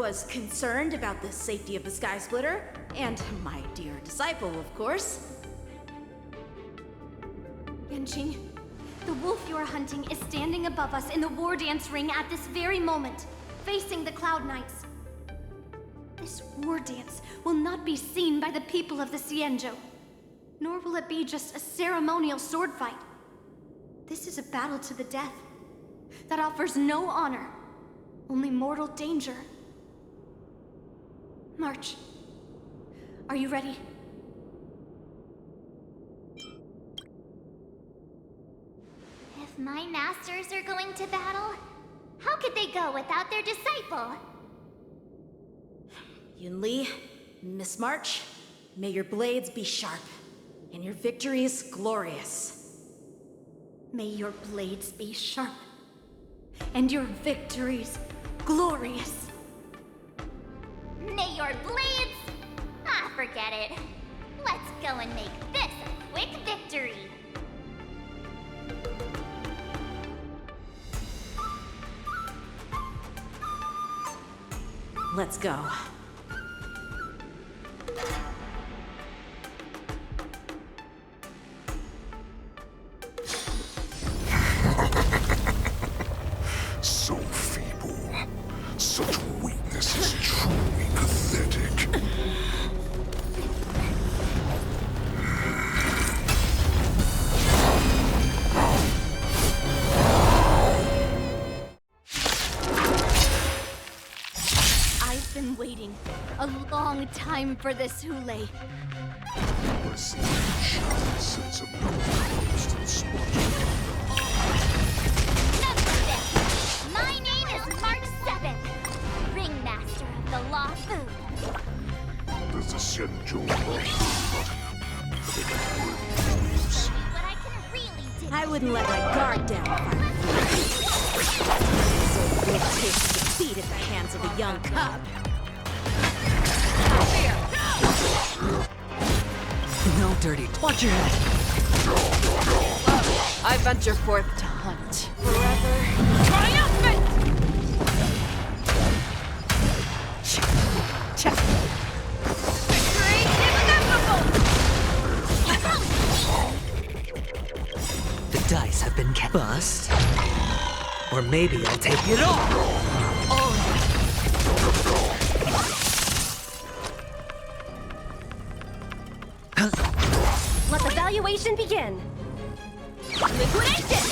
was concerned about the safety of the Sky Splitter, and my dear disciple, of course. Yanqing, the wolf you are hunting is standing above us in the war dance ring at this very moment, facing the Cloud Knights. This war dance will not be seen by the people of the Xianzhou, nor will it be just a ceremonial sword fight. This is a battle to the death that offers no honor, only mortal danger. March. Are you ready? If my masters are going to battle, how could they go without their disciple? Yunli, Miss March, may your blades be sharp, and your victories glorious. May your blades be sharp, and your victories glorious. May your blades... Ah, forget it. Let's go and make this a quick victory. Let's go. So feeble. Such weakness is truly pathetic. I've been waiting a long time for this, Hule. I see a sharp sense of constant slaughter. My name is March 7th, Ringmaster of the Law Food. Does the Xianzhou not What I can really do. I wouldn't let my guard down if I were you. So good taste defeat at the hands of a young cub. No dirty. Watch your head. I venture forth to hunt. Forever triumphant! Victory inevitable! The dice have been cast. Bust. Or maybe I'll take it all. Let the valuation begin. Liquidation!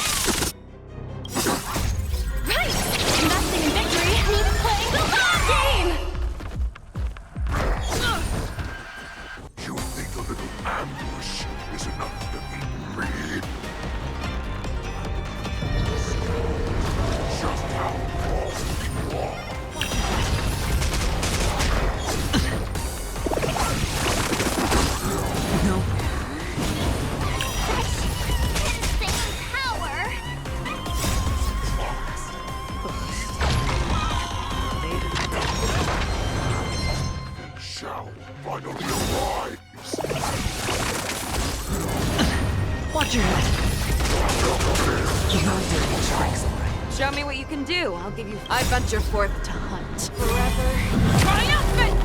Right! Investing in victory means playing the long game! You think a little ambush is enough to beat me? Just how wrong you are. No. Insane power. Shall finally arise. Watch your head. Your dirty tricks. Show me what you can do. I'll give you. I venture forth to hunt. Forever triumphant!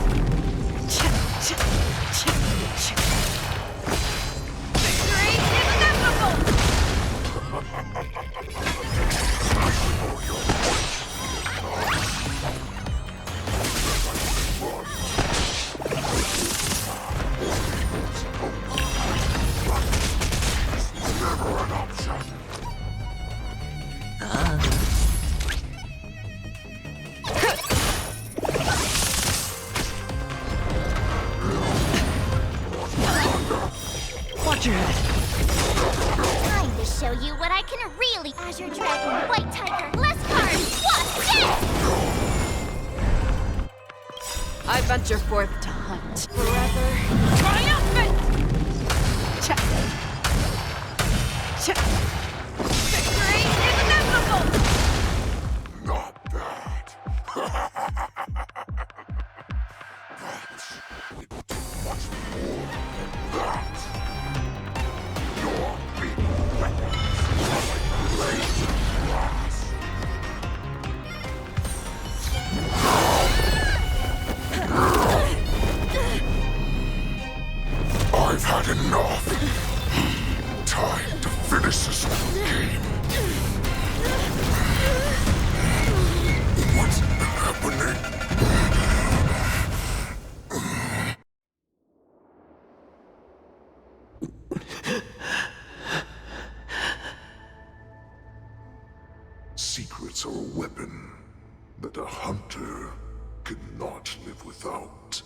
Victory Never an option. Watch your head. Time to show you what I can really. Azure Dragon, White Tiger, less cards. What's this? I venture forth to hunt. Forever triumphant! Victory inevitable! Not that. It will take much more than that. Your big weapons are like blades of grass. I've had enough. Time to finish this game. What's happening? Secrets are a weapon that a hunter cannot live without.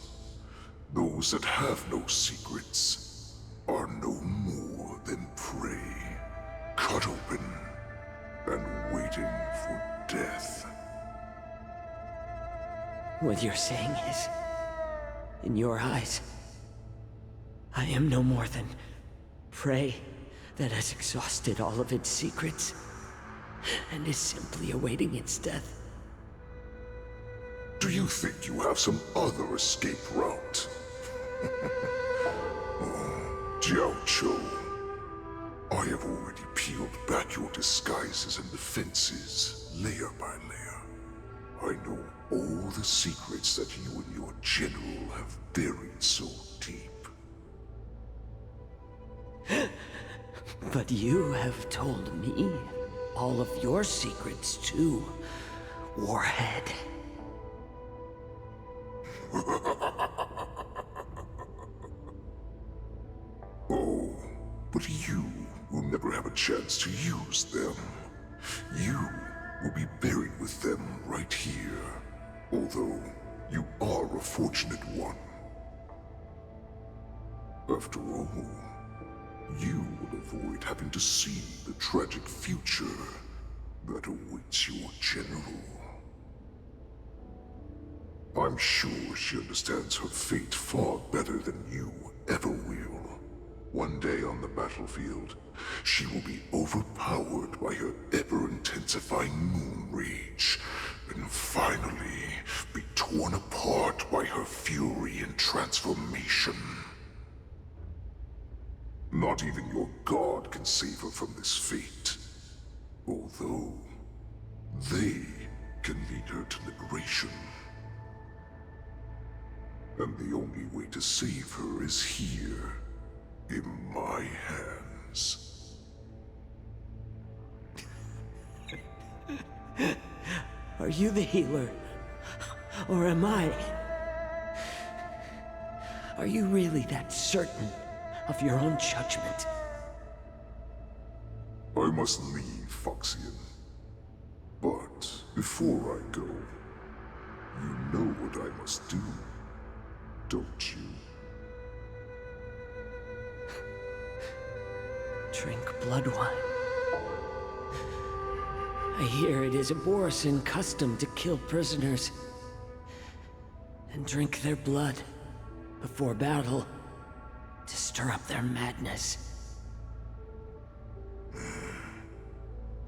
Those that have no secrets are no more than prey, cut open and waiting for death. What you're saying is, in your eyes, I am no more than prey that has exhausted all of its secrets and is simply awaiting its death. Do you think you have some other escape route? Jiao Cho, I have already peeled back your disguises and defenses, layer by layer. I know all the secrets that you and your general have buried so deep. But you have told me all of your secrets too, Warhead. Oh, but you will never have a chance to use them. You will be buried with them right here, although you are a fortunate one. After all, you will avoid having to see the tragic future that awaits your general. I'm sure she understands her fate far better than you ever will. One day on the battlefield, she will be overpowered by her ever-intensifying moon rage, and finally be torn apart by her fury and transformation. Not even your god can save her from this fate, although they can lead her to liberation. And the only way to save her is here, in my hands. Are you the healer? Or am I? Are you really that certain of your own judgment? I must leave, Foxian. But before I go, you know what I must do, don't you? Drink blood wine. I hear it is a Borisan custom to kill prisoners and drink their blood before battle to stir up their madness.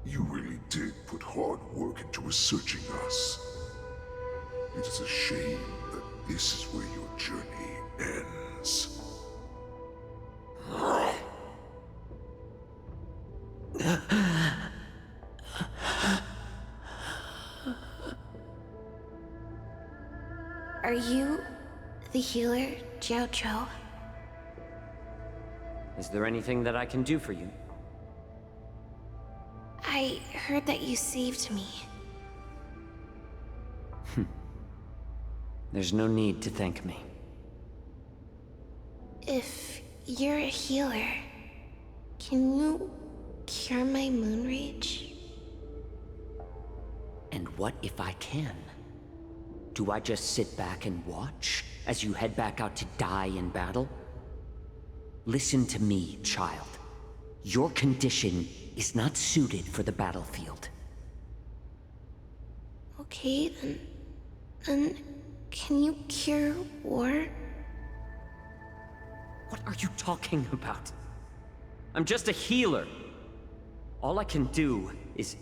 You really did put hard work into researching us. It is a shame that this is where your journey ends. Are you the healer, Jiao Cho? Is there anything that I can do for you? I heard that you saved me. There's no need to thank me. If you're a healer, can you cure my moon rage? And what if I can? Do I just sit back and watch as you head back out to die in battle? Listen to me, child. Your condition is not suited for the battlefield. Okay, then can you cure war? What are you talking about? I'm just a healer. All I can do is...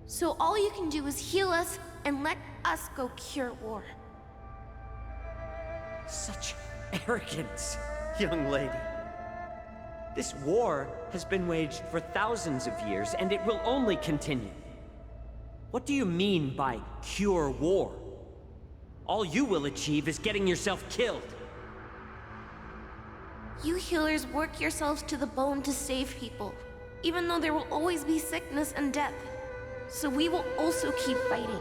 So all you can do is heal us and let us go cure war. Such arrogance, young lady. This war has been waged for thousands of years, and it will only continue. What do you mean by cure war? All you will achieve is getting yourself killed. You healers work yourselves to the bone to save people, even though there will always be sickness and death. So we will also keep fighting.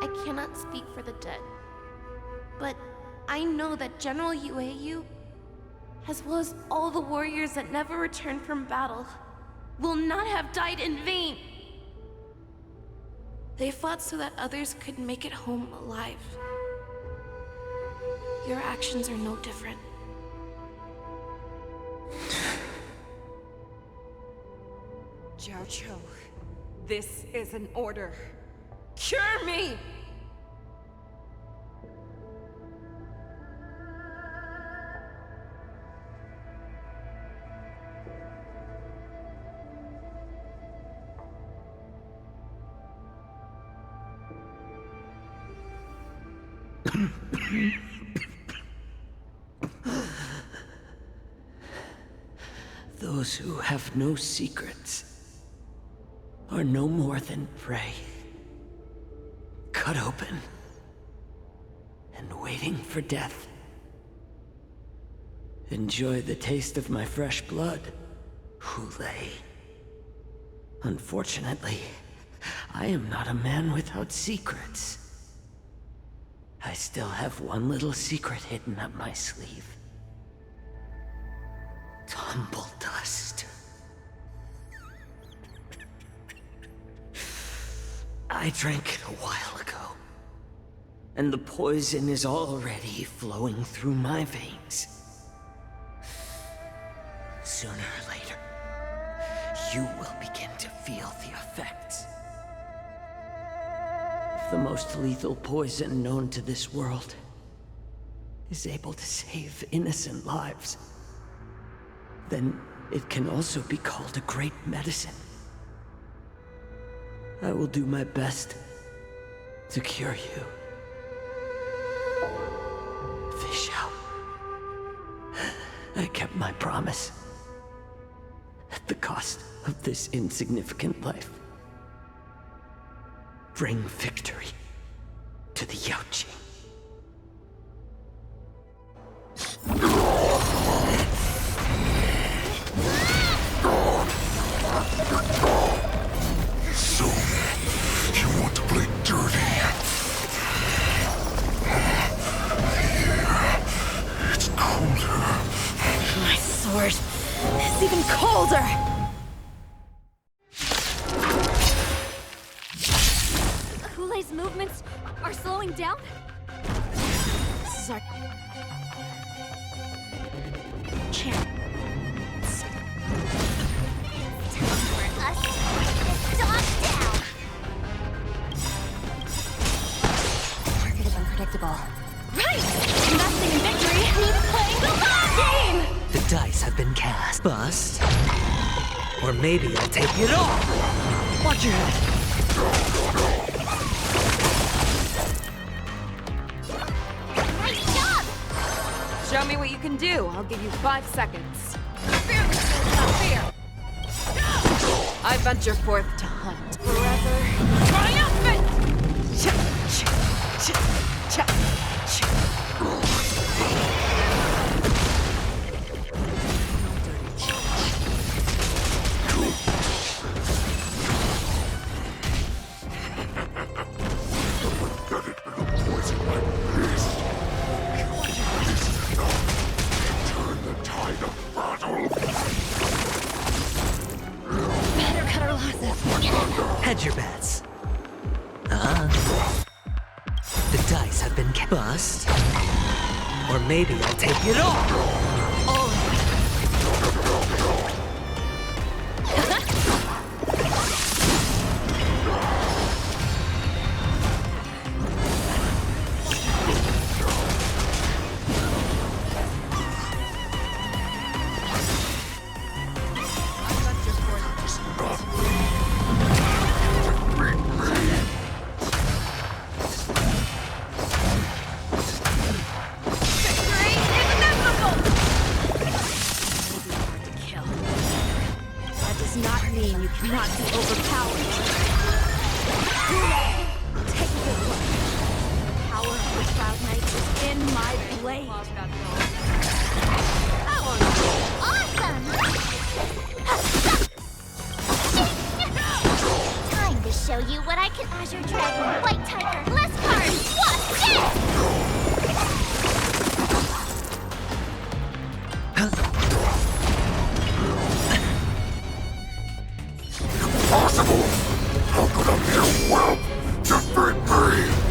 I cannot speak for the dead, but I know that General Yueyu, as well as all the warriors that never returned from battle, will not have died in vain. They fought so that others could make it home alive. Your actions are no different. Jiaoqiu, this is an order. Cure me! Those who have no secrets are no more than prey. Cut open and waiting for death. Enjoy the taste of my fresh blood, Hulei. Unfortunately, I am not a man without secrets. I still have one little secret hidden up my sleeve. Tumble dust. I drank it a while ago, and the poison is already flowing through my veins. Sooner or later, you will begin to feel the effects. If the most lethal poison known to this world is able to save innocent lives, then it can also be called a great medicine. I will do my best to cure you. Fish out. I kept my promise. At the cost of this insignificant life. Bring victory to the Yaoqing. So, you want to play dirty? Yeah, it's colder. My sword is even colder! Hulei's movements are slowing down? This is our chance. Time for us to put this dog down. Could have been predictable. Right! Investing in victory means playing the long game! The dice have been cast. Bust. Or maybe I'll take it all. Watch your head. Nice job! Show me what you can do. I'll give you 5 seconds. Fear the soul without fear. I venture forth to hunt. Forever triumphant! Got it with a poison like this. This is enough. Turn the tide of battle. Better cut our losses. Hedge your bets. The dice have been bust. Or maybe I'll take it all. All of it. Not be overpowered. Take this one. The power of the Cloud Knight is in my blade. show you what I can. Azure Dragon, White Tiger, less cards. Watch this! Impossible! How could a mere whelp defeat me?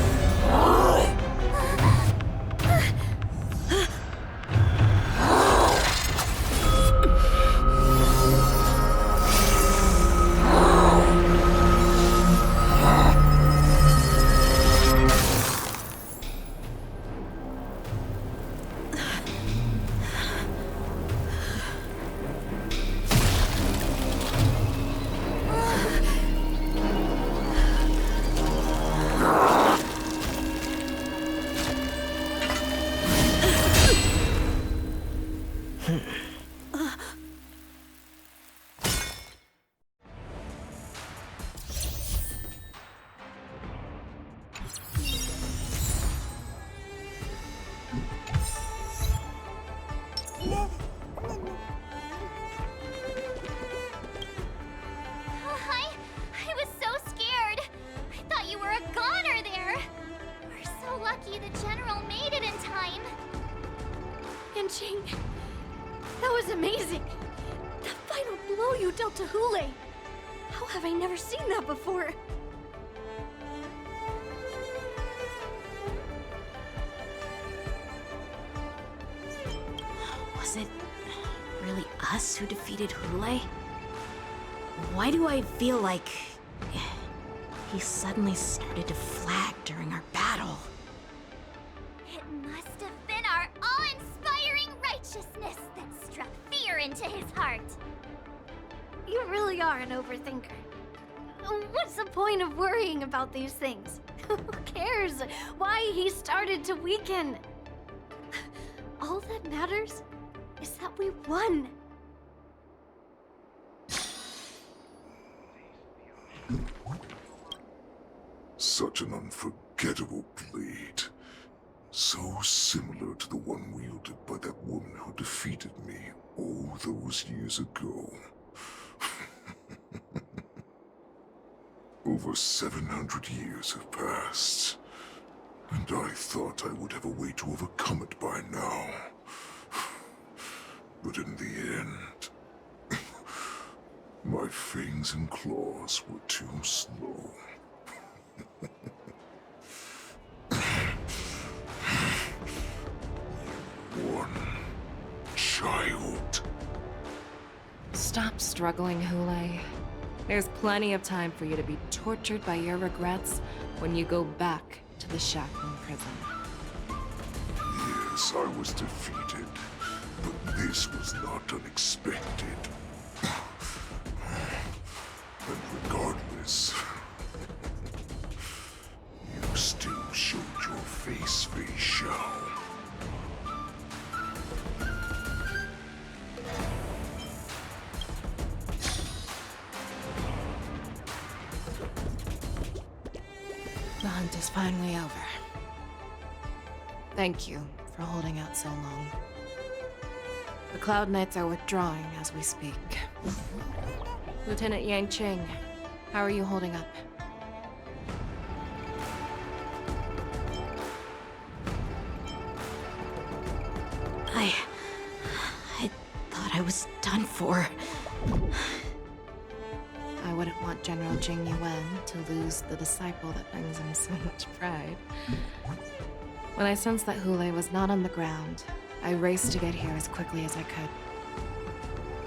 I was so scared. I thought you were a goner there. We're so lucky the General made it in time. Yanqing, that was amazing. That final blow you dealt to Hule. How have I never seen that before? Was it really us who defeated Hule? Why do I feel like he suddenly started to flag during our battle? It must have been our awe-inspiring righteousness that struck fear into his heart. You really are an overthinker. What's the point of worrying about these things? Who cares why he started to weaken? All that matters is that we won. Such an unforgettable blade. So similar to the one wielded by that woman who defeated me all those years ago. Over 700 years have passed, and I thought I would have a way to overcome it by now. But in the end, my fangs and claws were too slow. One child. Stop struggling, Hule. There's plenty of time for you to be tortured by your regrets when you go back to the Shackman prison. Yes, I was defeated, but this was not unexpected. And regardless, you still showed your face, Fei Xiao. The hunt is finally over. Thank you for holding out so long. The Cloud Knights are withdrawing as we speak. Lieutenant Yanqing, how are you holding up? I thought I was done for. I wouldn't want General Jing Yuan to lose the disciple that brings him so much pride. When I sensed that Hule was not on the ground, I raced to get here as quickly as I could.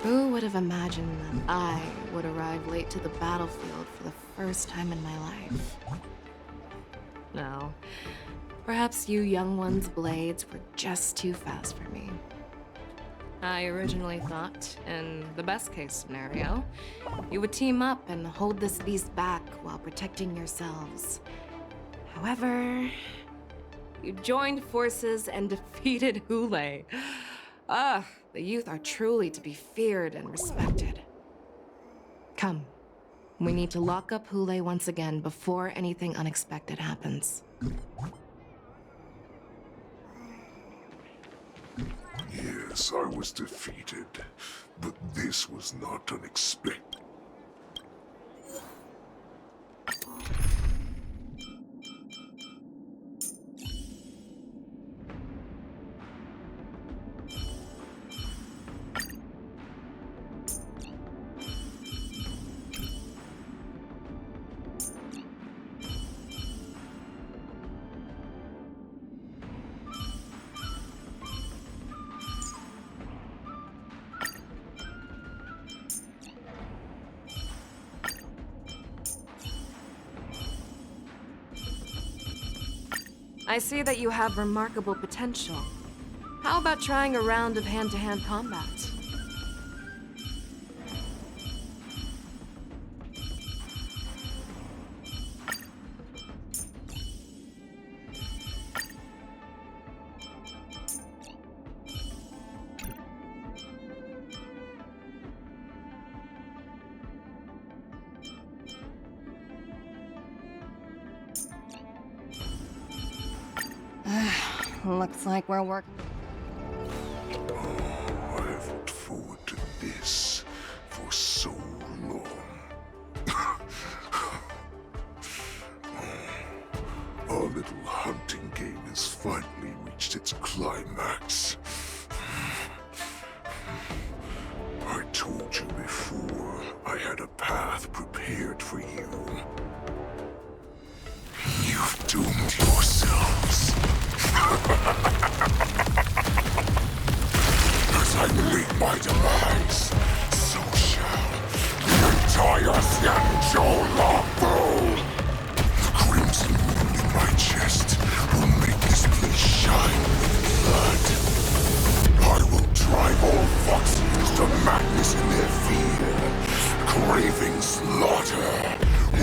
Who would have imagined that I would arrive late to the battlefield for the first time in my life? No. Perhaps you young ones' blades were just too fast for me. I originally thought, in the best-case scenario, you would team up and hold this beast back while protecting yourselves. However, you joined forces and defeated Hule. Ah, the youth are truly to be feared and respected. Come, we need to lock up Hule once again before anything unexpected happens. Yes, I was defeated, but this was not unexpected. I see that you have remarkable potential. How about trying a round of hand-to-hand combat? Looks like we're working. I've looked forward to this for so long. Our little hunting game has finally reached its climax. I told you before, I had a path prepared for you. You've doomed yourselves. As I meet my demise, so shall the entire Xianzhou. The crimson moon in my chest will make this place shine with blood. I will drive all Foxians to madness in their fear, craving slaughter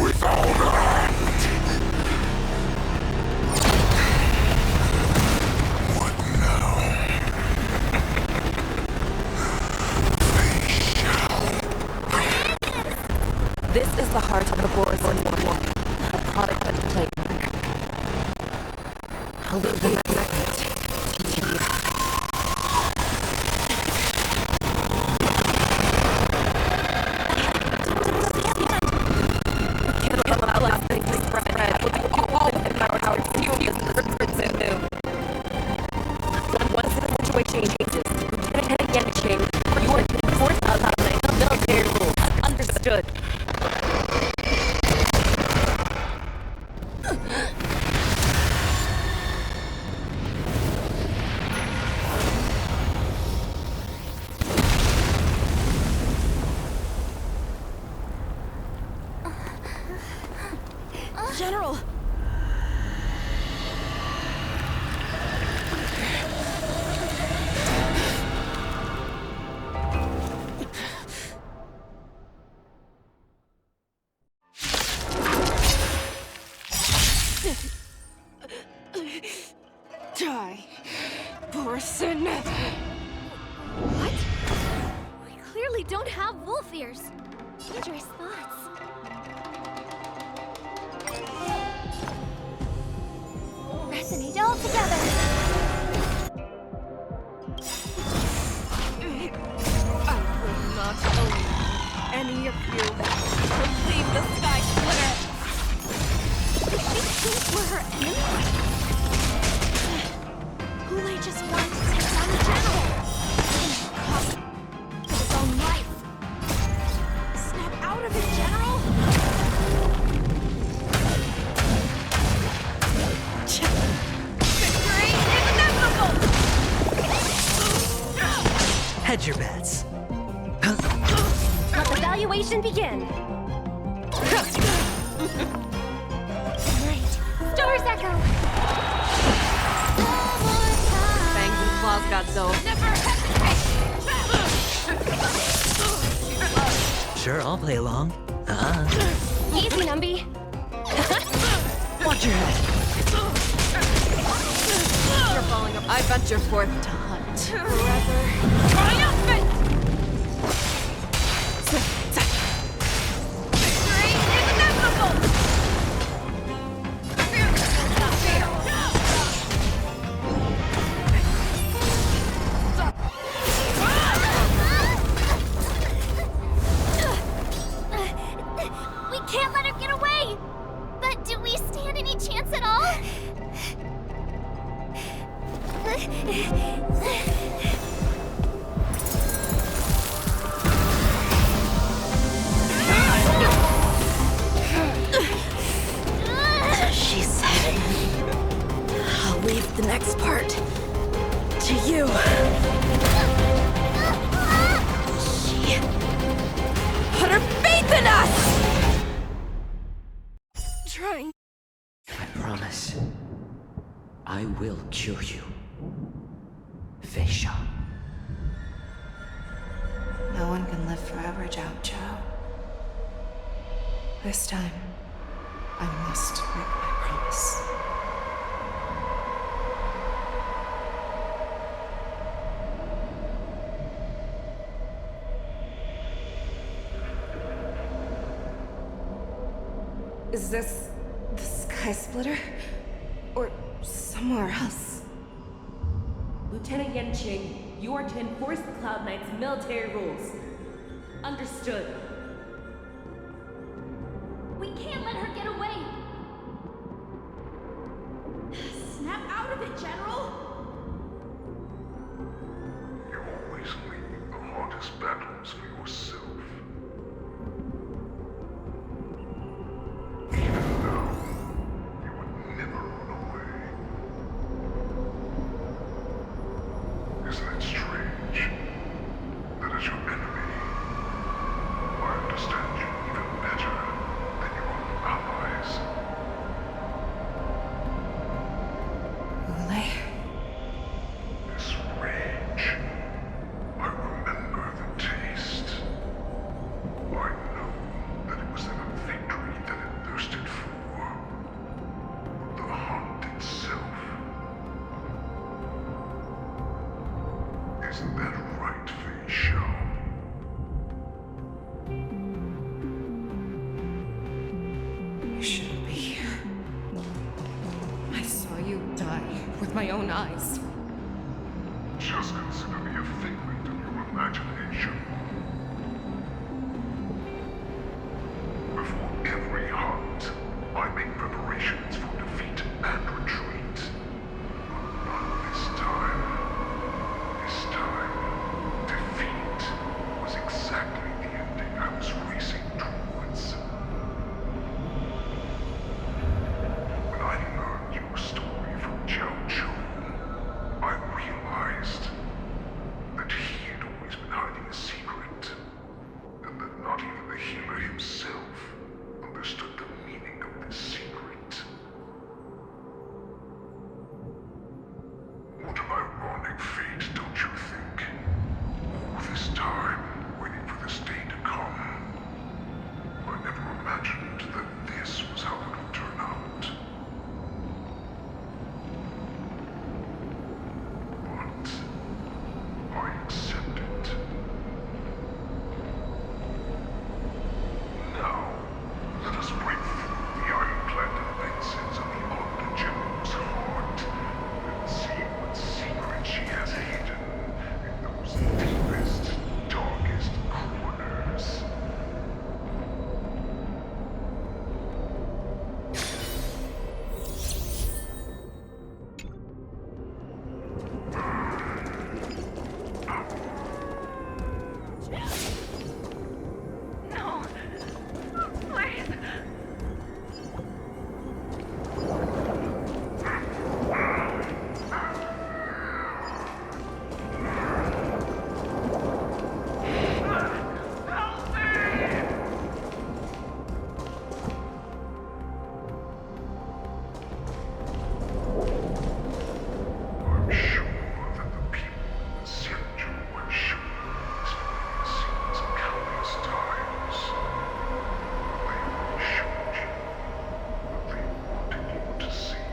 without end. What now? They shall. This is the heart of the Borzon War, a product of the plate. I'll leave the next to you. Understood. General! Die, Borson. What? We clearly don't have wolf ears. Dangerous thoughts. Resonate all together. I will not allow any of you to leave the Sky Splitter. Did she think we're her enemies? Hulei just wanted to take down the general. Cost for his own life. Snap out of it, General! Victory is inevitable! Hedge your bets. Let the valuation begin. Night. Stars echo. Fangs and claws got dull. Never hesitate. Sure, I'll play along. Easy, Numby. Watch your head. You're falling apart. I venture forth to hunt. Forever. Triumphant! Victory is inevitable! We can't let her get away! But do we stand any chance at all? She said, I'll leave the next part to you. She put her faith in us! Trying. I promise. Jiao Jiao. This time, I must break my promise. Is this the Sky Splitter? Or somewhere else? Lieutenant Yanqing, you are to enforce the Cloud Knight's military rules. Understood. We can't let her get away! Snap out of it, General! You always leave the hardest battles for yourself. Even now, you would never run away. Isn't it strange that as your enemy, I understand you even better than your own allies? Ulay? This rage, I remember the taste. I know that it was never victory that it thirsted for, but the hunt itself. Isn't that right, Fei Xiao? You shouldn't be here. I saw you die with my own eyes. Just consider me a figment of your imagination. Before every hunt, I make preparations for defeat and retreat. But not this time. This time, defeat was exactly the ending I was racing towards. When I learned your story from Jiao Chun, I realized that he had always been hiding a secret, and that not even the healer himself understood the meaning of this secret. What an ironic fate, don't you think? All this time, waiting for this day to come. I never imagined that this was how it would turn out. But I accept it. Now, let us break through the ironclad defenses of the Odd General's heart and see what secret she has hidden in those deepest, darkest corners. No! Please! I'm sure that the people in Xianzhou have shown these familiar scenes countless times. They only showed you what they wanted you to see.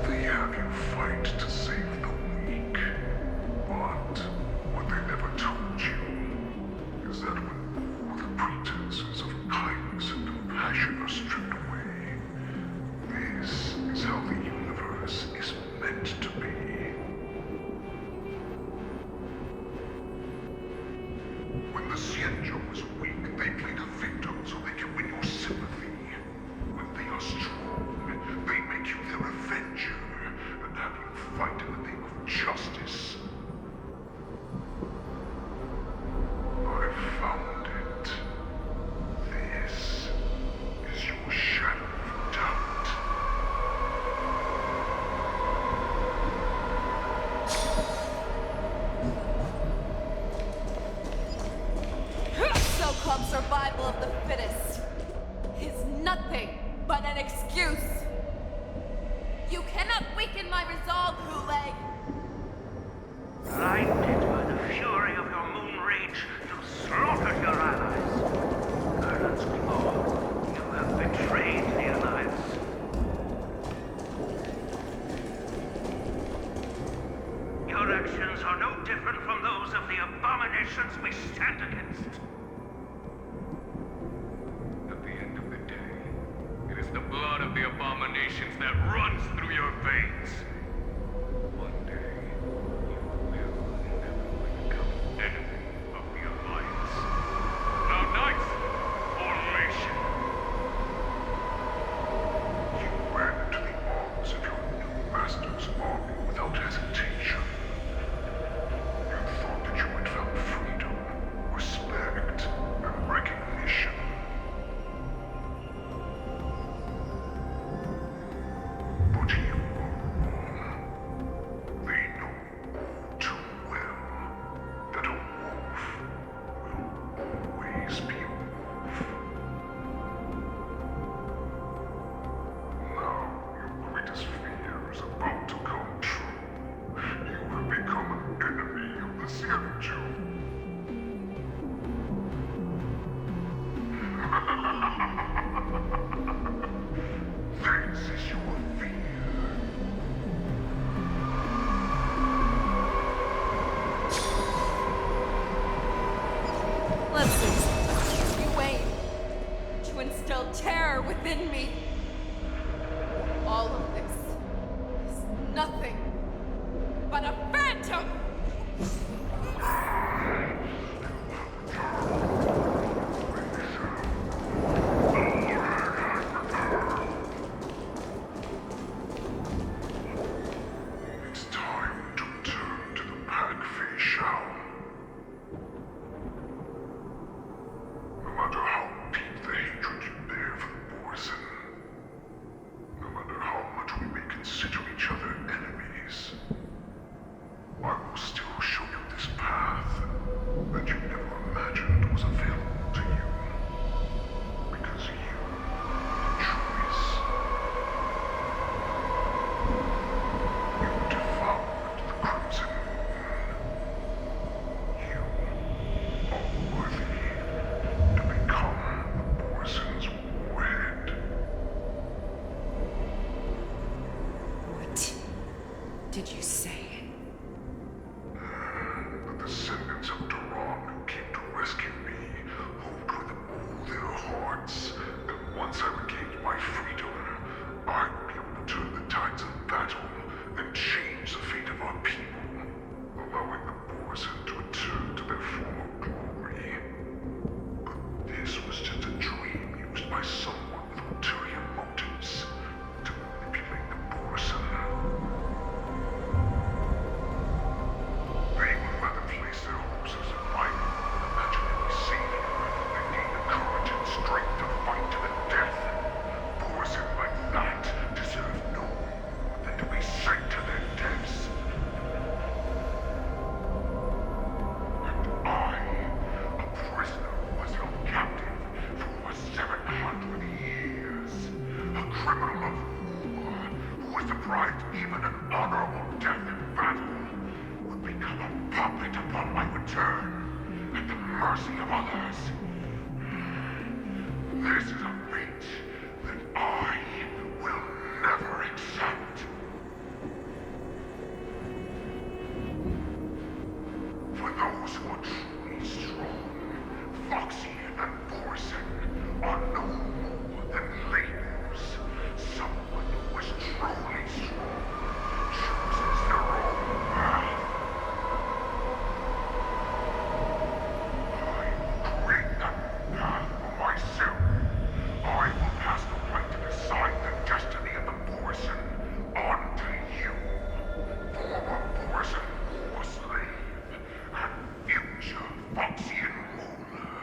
They have you fight to save the weak, but what they never told you is that when all the pretenses of kindness and compassion are stripped away, this is how the universe is meant to be. When the Xianzhou is weak, they play the victim so they can win your sympathy. When they are strong, they make you their avenger and have you fight in the name of justice. I found it. This is your shadow of doubt. So-called survival of the fittest is nothing but an excuse. You cannot weaken my resolve, Hulei. Blinded by the fury actions are no different from those of the abominations we stand against. At the end of the day, it is the blood of the abominations that runs through your veins. One day, you will inevitably become enemy of the Alliance. Now, Knights, formation! You ran into the arms of your new master's army without hesitation. You thought that you had found freedom, respect, and recognition. But you are wrong. They know all too well that a wolf will always be a wolf. Now your greatest fear is about to come true. You have become an enemy of the Xianzhou. This is your fear. Listen, you aim to instill terror within me. All of this is nothing but a phantom! It's time to turn to the Pack Fei Shao. No matter how deep the hatred you bear for the Borson, no matter how much we may consider each other enemies, I will still show you this path that you never imagined was available to you. Because you have a choice. You devoured the Crimson Moon. You are worthy to become the Borson's warhead. What did you say? The descendants of Duran who came to rescue me hoped with all their hearts that once I regained my freedom, I would be able to turn the tides of battle and change the fate of our people, allowing the Borson to return to their former glory. But this was just a dream used by someone with ulterior motives to manipulate the Borson. They would rather place their hopes of survival on an imaginary savior than gain the courage and strength to fight to the death. Borson like that deserve no more than to be sent to their deaths. And I, a prisoner who was held captive for over 700 years, a criminal of war, who was deprived even an honorable death in battle, would become a puppet upon my return, at the mercy of others. This is a fate that I will never accept. For those who are truly strong, Foxy and Borson are no more than labels. Someone who is truly strong chooses their own path. I will create that path for myself. I will pass the right to decide the destiny of the Borson on to you, former Borson war slave, and future Foxian ruler.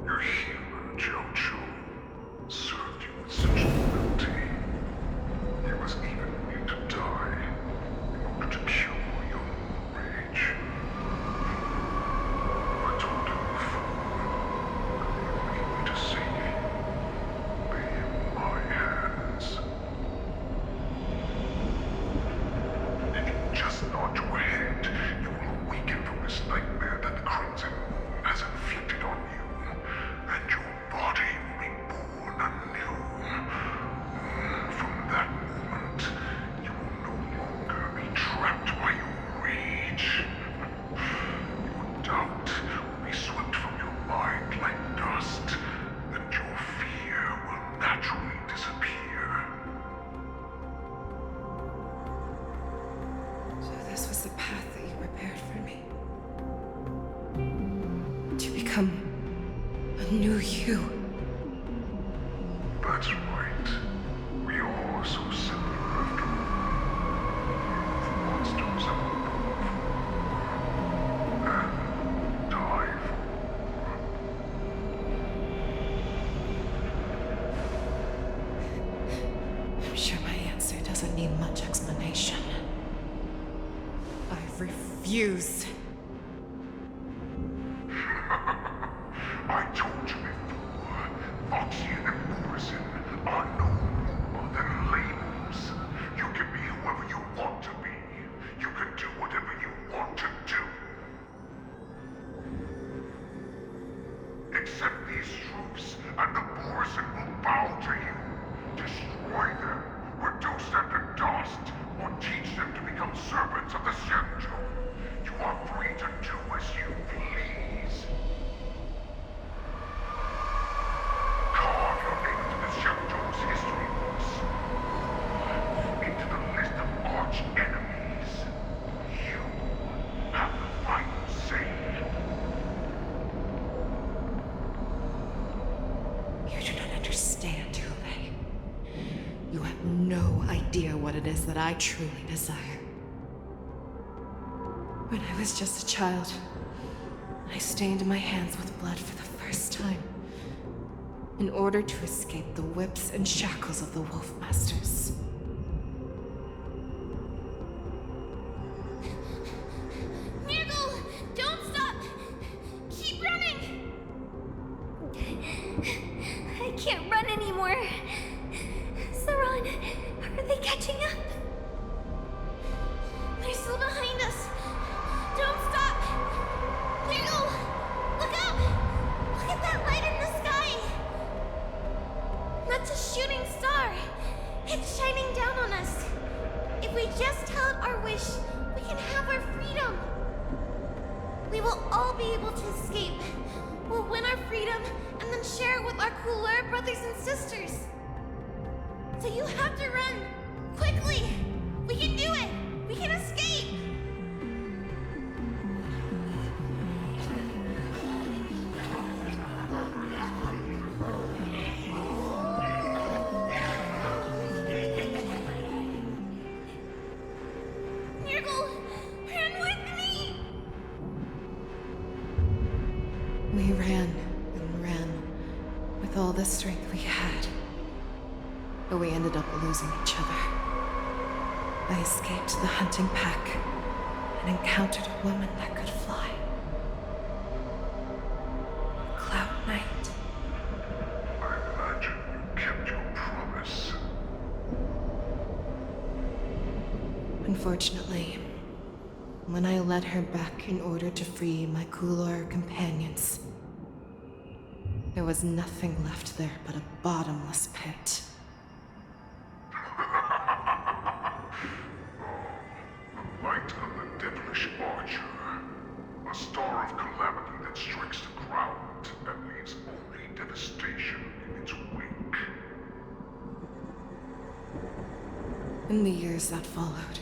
Your healer, Jojo, served you with such loyalty. He was even willing to die in order to cure your rage. I told him before that the only way to save you lay become a new you. That's right. We all are so similar after all. Monsters have been born for and die for. I'm sure my answer doesn't need much explanation. I refuse. I told you before, Foxy and Morrison are no more than labels. You can be whoever you want to be. You can do whatever you want to do. Accept these truths, and the Morrison will bow to you. Destroy them, reduce them to dust, or teach them to become servants of the Shenjo. You are free to do as you please. Carve your name into the Shenjo's history books. Into the list of arch enemies. You have the final say. You do not understand, Hule. You have no idea what it is that I truly desire. When I was just a child, I stained my hands with blood for the first time, in order to escape the whips and shackles of the Wolf Masters. Nirgal, don't stop! Keep running! I can't run anymore. Saran, are they catching up? They're still behind us. Don't stop! Nirgal, look up! Look at that light in the sky! That's a shooting star. It's shining down on us. If we just tell it our wish, we can have our freedom. We will all be able to escape. We'll win our freedom and then share it with our cooler brothers and sisters. So you have to run. Quickly! We can do it! We can escape! Nirgal, run with me! We ran and ran with all the strength we had. But we ended up losing each other. I escaped the hunting pack and encountered a woman that could fly. Cloud Knight. I imagine you kept your promise. Unfortunately, when I led her back in order to free my Kulor companions, there was nothing left there but a bottomless pit. The light of the devilish archer. A star of calamity that strikes the ground and leaves only devastation in its wake. In the years that followed,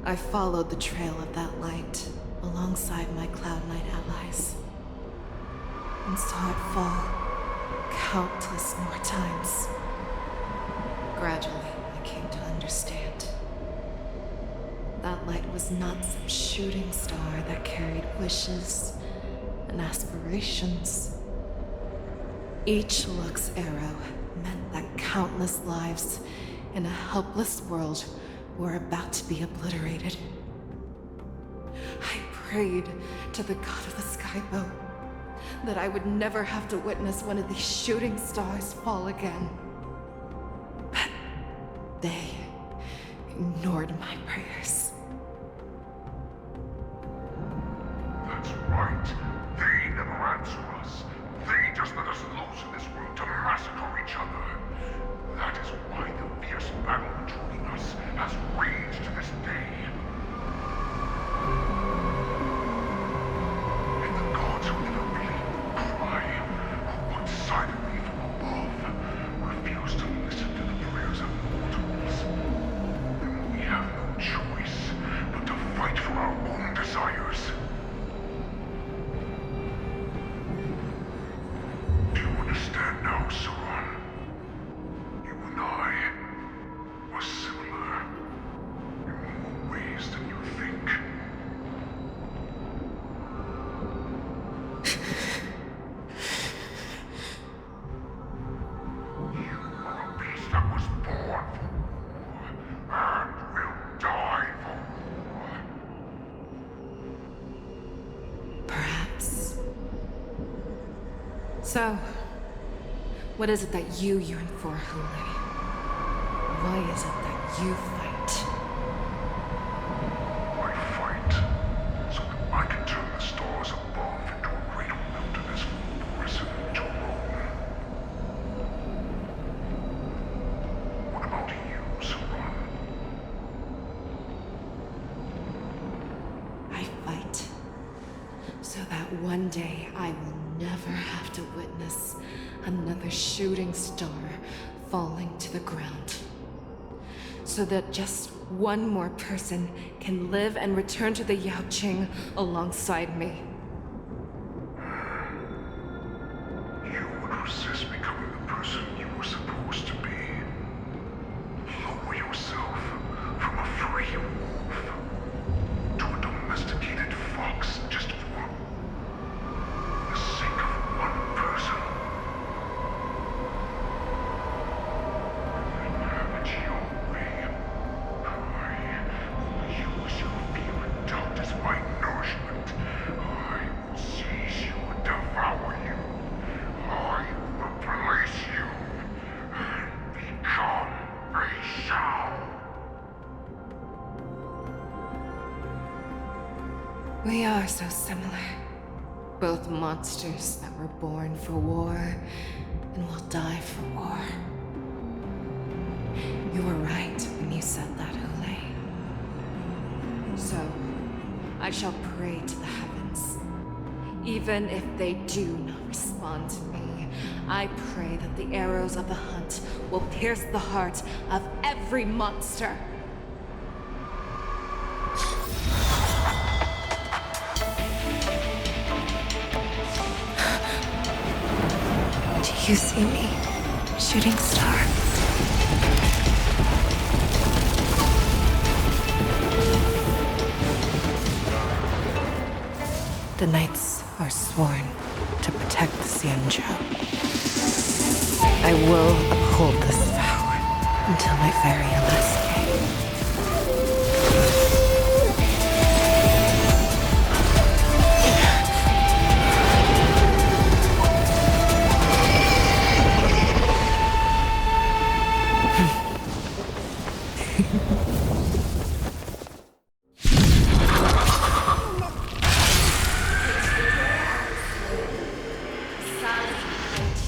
I followed the trail of that light alongside my Cloud Knight allies, and saw it fall countless more times. Gradually, I came to understand. That light was not some shooting star that carried wishes and aspirations. Each Lux's arrow meant that countless lives in a helpless world were about to be obliterated. I prayed to the god of the skyboat that I would never have to witness one of these shooting stars fall again. But they ignored my prayers. That's right. They never answer us. They just let us loose in this world to massacre each other. That is why the fierce battle between us has raged to this day. And the gods who never believed the cry, who watched silently from above, refuse to listen to the prayers of mortals. Then we have no choice was born for and will die for. Perhaps. So, what is it that you yearn for, Hule? Why is it that you fight? I fight so that I can turn the stars above into a great wilderness for precedent to roam. What about you, Saran? I fight so that one day I will never have to witness another shooting star falling to the ground. So that just one more person can live and return to the Yaoqing alongside me. You would resist becoming the person you were supposed to be. Lower yourself from a free wolf to a domesticated fox just for the sake of one person. Have it your way. I will use your fear and doubt as my nourishment. I will seize you and devour you. I will replace you and become a Shao. We are so similar. Both monsters that were born for war and will die for war. You were right when you said that, Hule. So, I shall pray to the heavens. Even if they do not respond to me, I pray that the arrows of the hunt will pierce the heart of every monster. Do you see me, shooting star? The knights are sworn to protect the Xianzhou. I will uphold this vow until my very last day.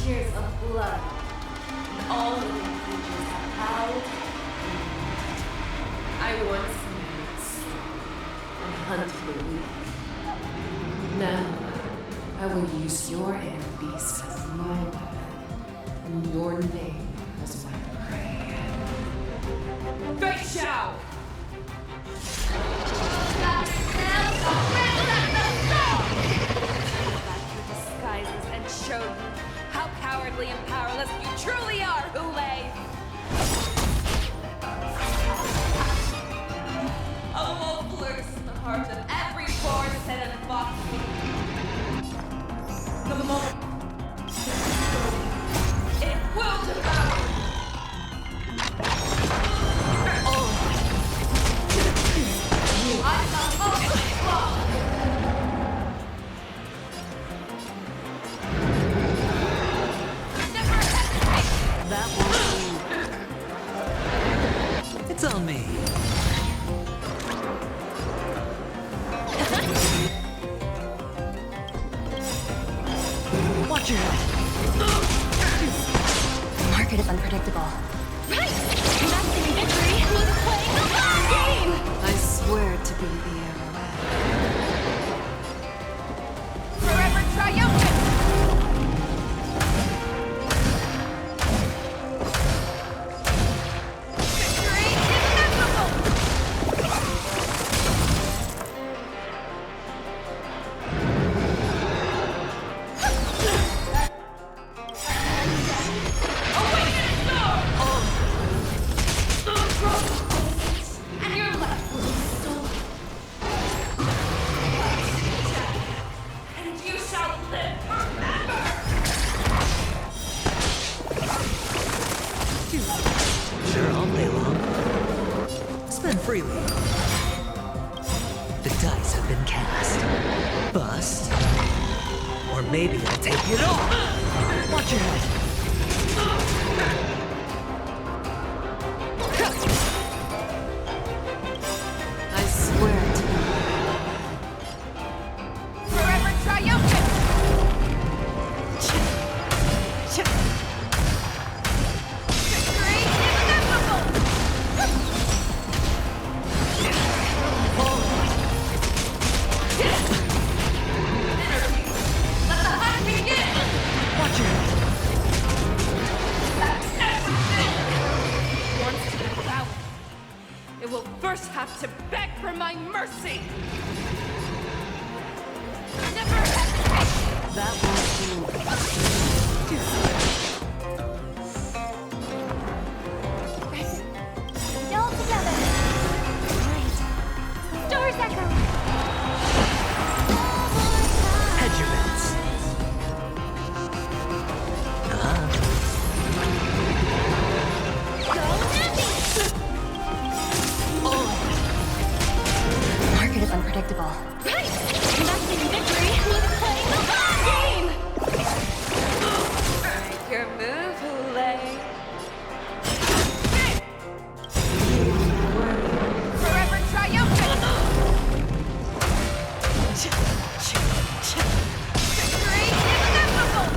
Tears of blood, and all living creatures have howled. I once knew and hunted the weak. Now, I will use your inner beast as my weapon, and your name as my prey. Fake Shao! Disguises and show you how cowardly and powerless you truly are, Hule! A wolf lurks in the heart of every born sin and fox. The moment it will devour. I'm the ultimate claw. That won't do. It's on me. Watch your head. The market is unpredictable. Right! Investing in victory means playing the long game! I swear to be the arrowhead. Forever triumphant! Victory inevitable! And your life will be stolen. freely. The dice have been cast. Bust. Or maybe I'll take it all. Watch your head. I swear to Forever triumphant! Victory is inevitable! Let the hunt begin! Watch your head. Once to the crown, it will first have to beg for my mercy! Never hesitate! that won't do. Still together. Right. Stars echo. Hedge your bets. Market is unpredictable. Right! Investing in victory means playing the long game! Make your move, Hule. Forever triumphant! Victory is inevitable!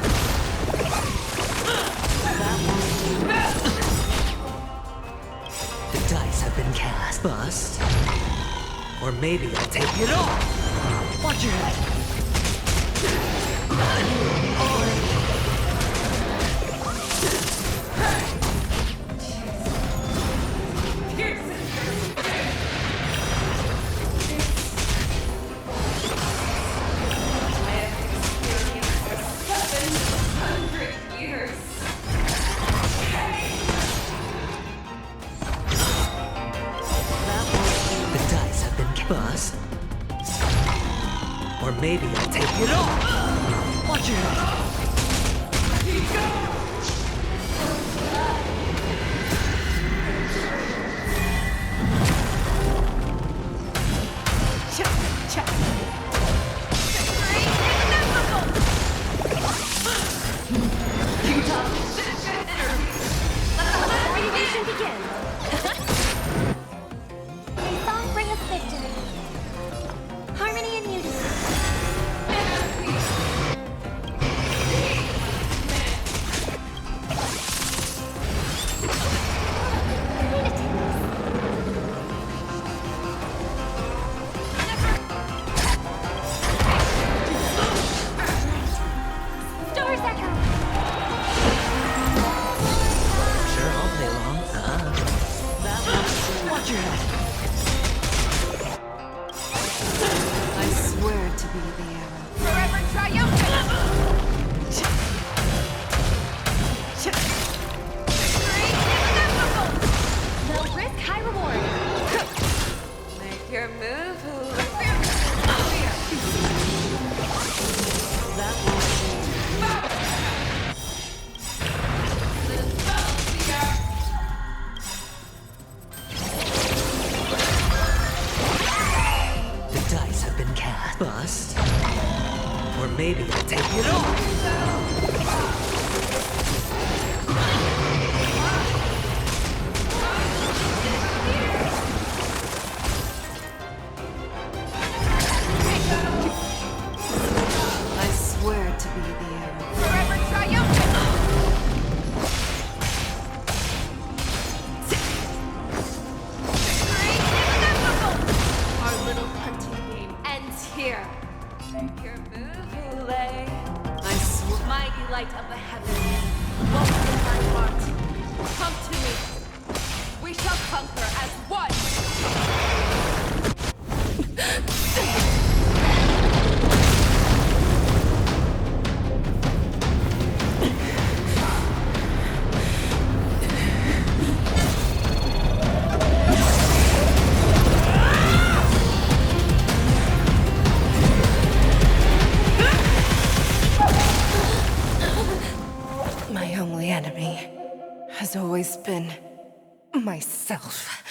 The dice have been cast. Bust. Or maybe I'll take it all. Watch your head. The dice have been bust. Or maybe I'll take it all. Watch your head. Revolution begins. May song bring us victory. Harmony and unity. Stars echo. Sure, I'll play along. Watch your head. I swear to be the arrow. Forever triumphant! Victory is inevitable! They'll risk high reward. Make your move, Hule. That won't The dice have been cast. Bust. Or maybe I'll take it all. I swear to be the arrow. Forever triumphant! Victory is inevitable! Our little hunting game ends here. Make your move, Hule. I swear. Mighty light of the heavens, walk in my heart. Come to me. We shall conquer as one. My only enemy has always been myself.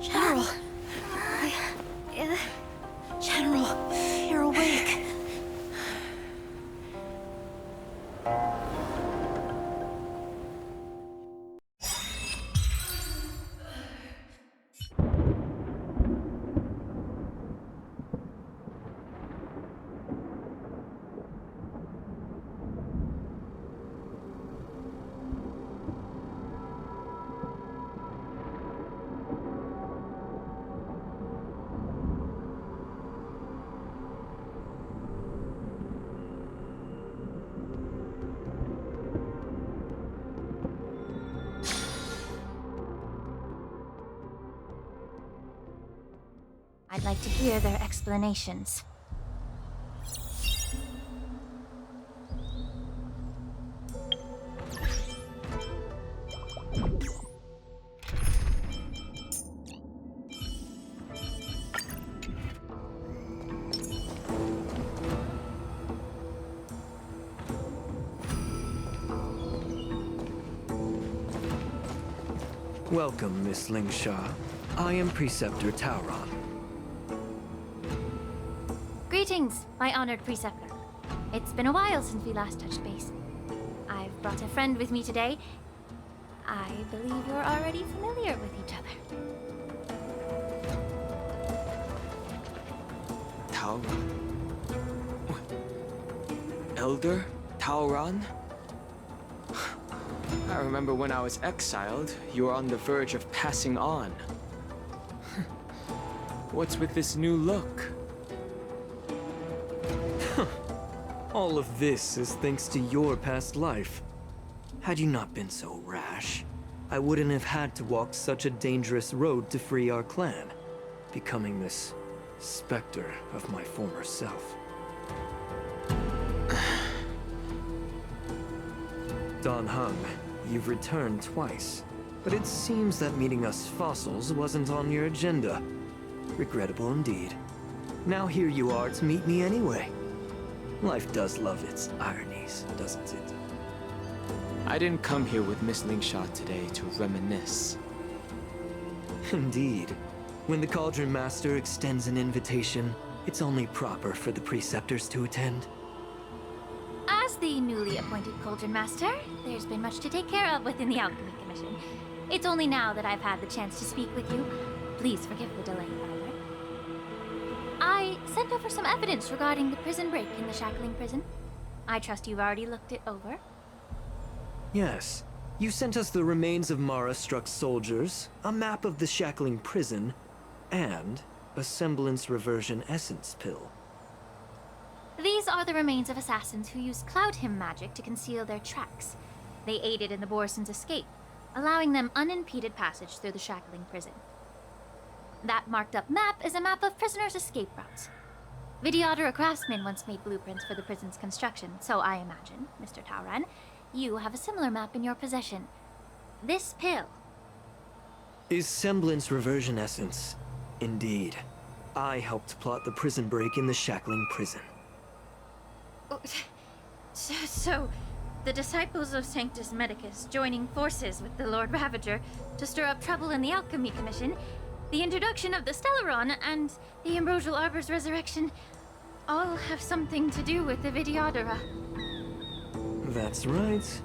General. General, you're awake. I'd like to hear their explanations. Welcome, Miss Lingsha. I am Preceptor Tauron. Greetings, my honored preceptor. It's been a while since we last touched base. I've brought a friend with me today. I believe you're already familiar with each other. Tauron? Elder Tauron? I remember when I was exiled, you were on the verge of passing on. What's with this new look? All of this is thanks to your past life. Had you not been so rash, I wouldn't have had to walk such a dangerous road to free our clan, becoming this specter of my former self. Dan Heng, you've returned twice, but it seems that meeting us fossils wasn't on your agenda. Regrettable indeed. Now here you are to meet me anyway. Life does love its ironies, doesn't it? I didn't come here with Miss Lingsha today to reminisce. Indeed. When the Cauldron Master extends an invitation, it's only proper for the Preceptors to attend. As the newly appointed Cauldron Master, there's been much to take care of within the Alchemy Commission. It's only now that I've had the chance to speak with you. Please forgive the delay, Elder. I sent over some evidence regarding the prison break in the Shackling prison. I trust you've already looked it over. Yes. You sent us the remains of Mara-struck soldiers, a map of the Shackling prison, and a semblance reversion essence pill. These are the remains of assassins who used Cloud Hymn magic to conceal their tracks. They aided in the Borison's escape, allowing them unimpeded passage through the Shackling prison. That marked-up map is a map of prisoners' escape routes. Vidyadhara craftsmen once made blueprints for the prison's construction, so I imagine, Mr. Tauron, you have a similar map in your possession. This pill. Is semblance reversion essence. Indeed. I helped plot the prison break in the Shackling prison. So, the disciples of Sanctus Medicus joining forces with the Lord Ravager to stir up trouble in the Alchemy Commission, the introduction of the Stellaron, and the Ambrosial Arbor's resurrection all have something to do with the Vidyadhara. That's right.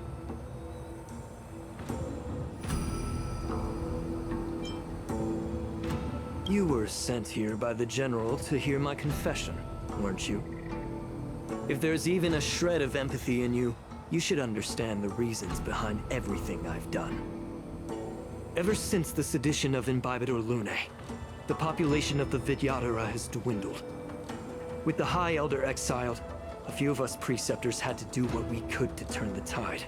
You were sent here by the General to hear my confession, weren't you? If there's even a shred of empathy in you, you should understand the reasons behind everything I've done. Ever since the sedition of Imbibitor Lunae, the population of the Vidyadhara has dwindled. With the High Elder exiled, a few of us Preceptors had to do what we could to turn the tide.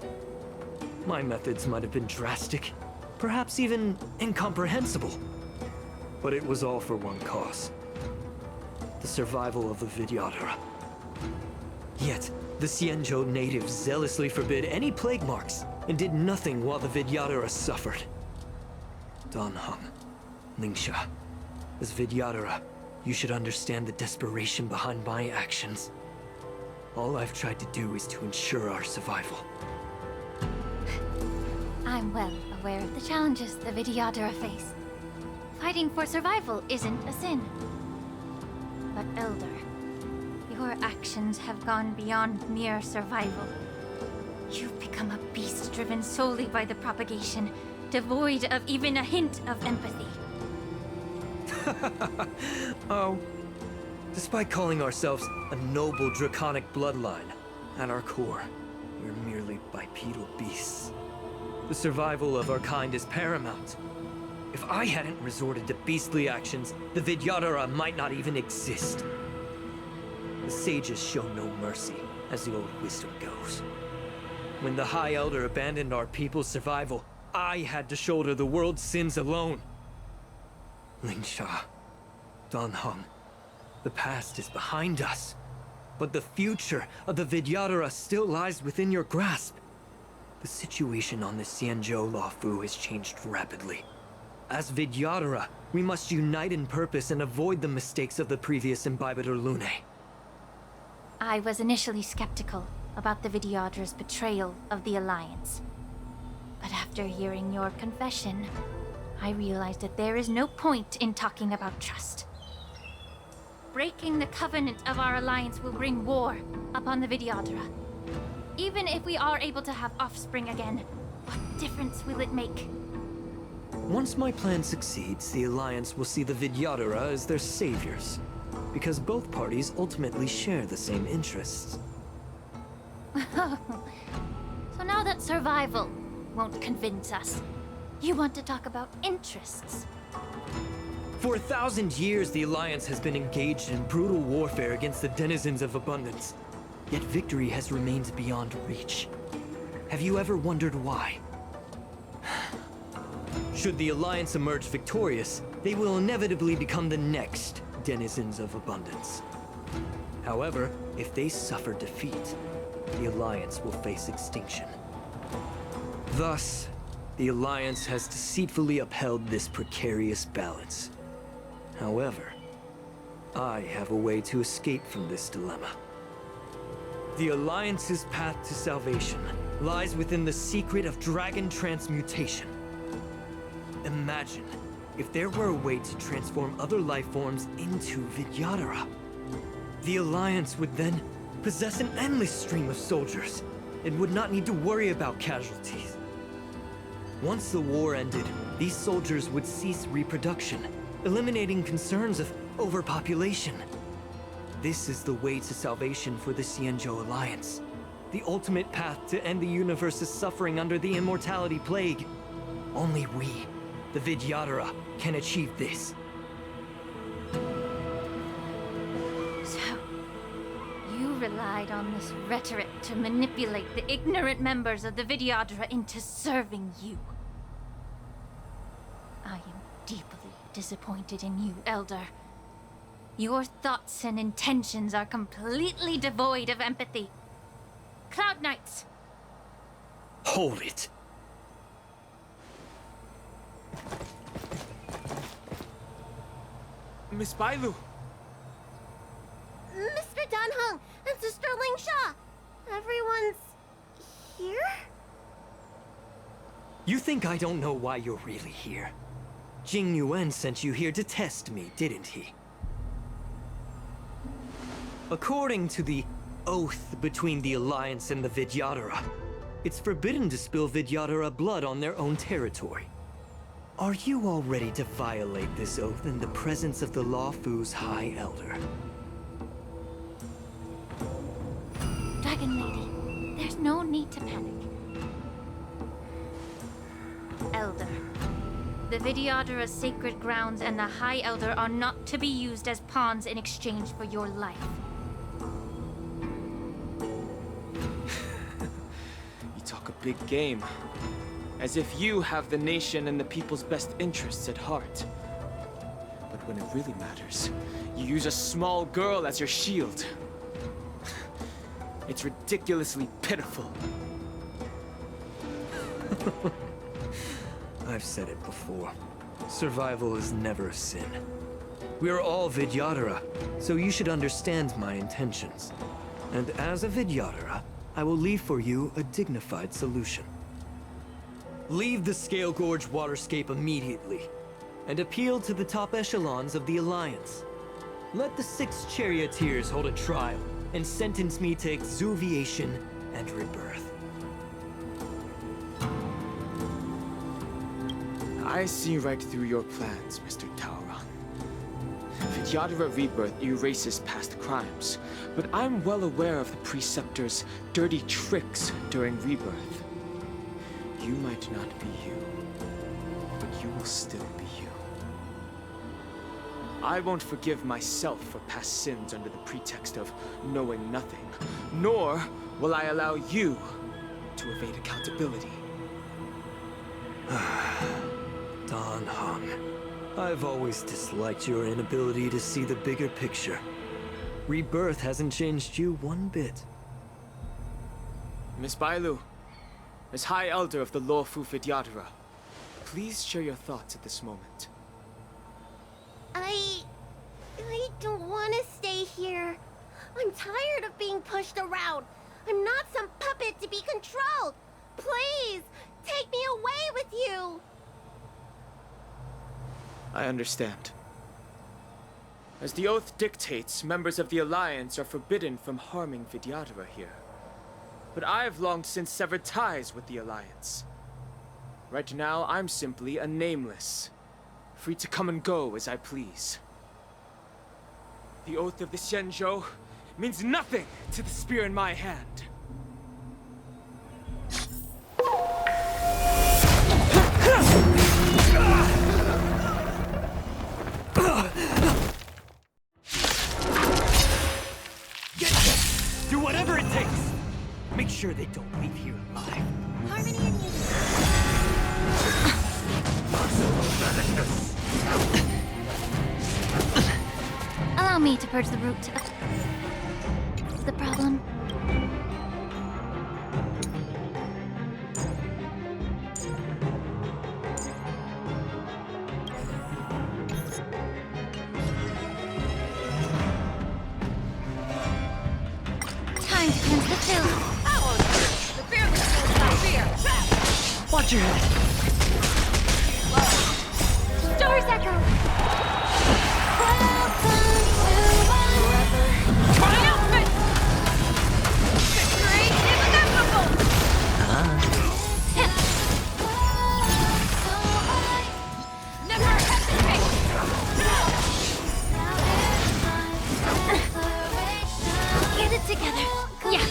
My methods might have been drastic, perhaps even incomprehensible. But it was all for one cause. The survival of the Vidyadhara. Yet, the Xianzhou natives zealously forbid any plague marks, and did nothing while the Vidyadhara suffered. Dan Heng, Lingsha, as Vidyadhara, you should understand the desperation behind my actions. All I've tried to do is to ensure our survival. I'm well aware of the challenges the Vidyadhara face. Fighting for survival isn't a sin. But Elder, your actions have gone beyond mere survival. You've become a beast driven solely by the propagation, devoid of even a hint of empathy. Oh. Despite calling ourselves a noble draconic bloodline, at our core, we're merely bipedal beasts. The survival of our kind is paramount. If I hadn't resorted to beastly actions, the Vidyadhara might not even exist. The sages show no mercy, as the old wisdom goes. When the High Elder abandoned our people's survival, I had to shoulder the world's sins alone. Lingsha, Danheng, the past is behind us, but the future of the Vidyadhara still lies within your grasp. The situation on the Xianzhou Luofu has changed rapidly. As Vidyadhara, we must unite in purpose and avoid the mistakes of the previous Imbibitor Lunae. I was initially skeptical about the Vidyadhara's betrayal of the Alliance. But after hearing your confession, I realized that there is no point in talking about trust. Breaking the covenant of our alliance will bring war upon the Vidyadhara. Even if we are able to have offspring again, what difference will it make? Once my plan succeeds, the Alliance will see the Vidyadhara as their saviors, because both parties ultimately share the same interests. So now that survival won't convince us, you want to talk about interests? For 1,000 years, the Alliance has been engaged in brutal warfare against the denizens of abundance. Yet victory has remained beyond reach. Have you ever wondered why? Should the Alliance emerge victorious, they will inevitably become the next denizens of abundance. However, if they suffer defeat, the Alliance will face extinction. Thus, the Alliance has deceitfully upheld this precarious balance. However, I have a way to escape from this dilemma. The Alliance's path to salvation lies within the secret of dragon transmutation. Imagine if there were a way to transform other life forms into Vidyadhara. The Alliance would then possess an endless stream of soldiers. It would not need to worry about casualties. Once the war ended, these soldiers would cease reproduction, eliminating concerns of overpopulation. This is the way to salvation for the Xianzhou Alliance. The ultimate path to end the universe's suffering under the immortality plague. Only we, the Vidyadhara, can achieve this. So, you relied on this rhetoric to manipulate the ignorant members of the Vidyadhara into serving you. I am deeply disappointed in you, Elder. Your thoughts and intentions are completely devoid of empathy. Cloud Knights! Hold it! Miss Bailu! Mr. Danheng and Sister Lingsha! Everyone's here? You think I don't know why you're really here? Jing Yuan sent you here to test me, didn't he? According to the oath between the Alliance and the Vidyadhara, it's forbidden to spill Vidyadhara blood on their own territory. Are you all ready to violate this oath in the presence of the Luofu's High Elder? Dragon Lady, there's no need to panic. Elder, the Vidyadhara's sacred grounds and the High Elder are not to be used as pawns in exchange for your life. You talk a big game. As if you have the nation and the people's best interests at heart. But when it really matters, you use a small girl as your shield. It's ridiculously pitiful. I've said it before. Survival is never a sin. We're all Vidyadhara, so you should understand my intentions. And as a Vidyadhara, I will leave for you a dignified solution. Leave the Scale Gorge waterscape immediately, and appeal to the top echelons of the Alliance. Let the 6 charioteers hold a trial, and sentence me to exuviation and rebirth. I see right through your plans, Mr. Tauron. Vidyadhara Rebirth erases past crimes, but I'm well aware of the Preceptor's dirty tricks during Rebirth. You might not be you, but you will still be you. I won't forgive myself for past sins under the pretext of knowing nothing, nor will I allow you to evade accountability. Dan Heng, I've always disliked your inability to see the bigger picture. Rebirth hasn't changed you one bit. Miss Bailu, as High Elder of the Lawfu Vidyadhara, please share your thoughts at this moment. I don't want to stay here. I'm tired of being pushed around. I'm not some puppet to be controlled. Please, take me away with you. I understand. As the oath dictates, members of the Alliance are forbidden from harming Vidyadhara here. But I've long since severed ties with the Alliance. Right now, I'm simply a nameless, free to come and go as I please. The oath of the Xianzhou means nothing to the spear in my hand. Do whatever it takes! Make sure they don't leave here alive. Harmony and unity. Allow me to purge the root of the problem. Time to cleanse the filth. The fearless knows not fear. Watch your head! Doors echo. My outfit! Victory is inevitable! Never hesitate! Get it together. Yeah.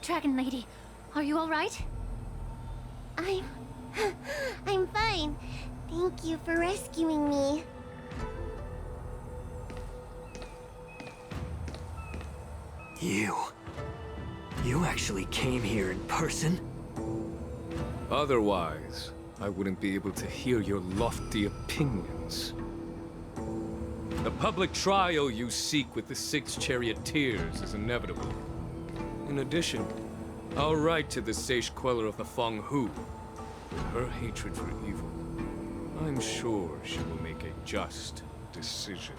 Dragon Lady, are you all right? I'm fine. Thank you for rescuing me. You actually came here in person? Otherwise, I wouldn't be able to hear your lofty opinions. The public trial you seek with the 6 charioteers is inevitable. In addition, I'll write to the Sage Queller of the Feng Hu. With her hatred for evil, I'm sure she will make a just decision.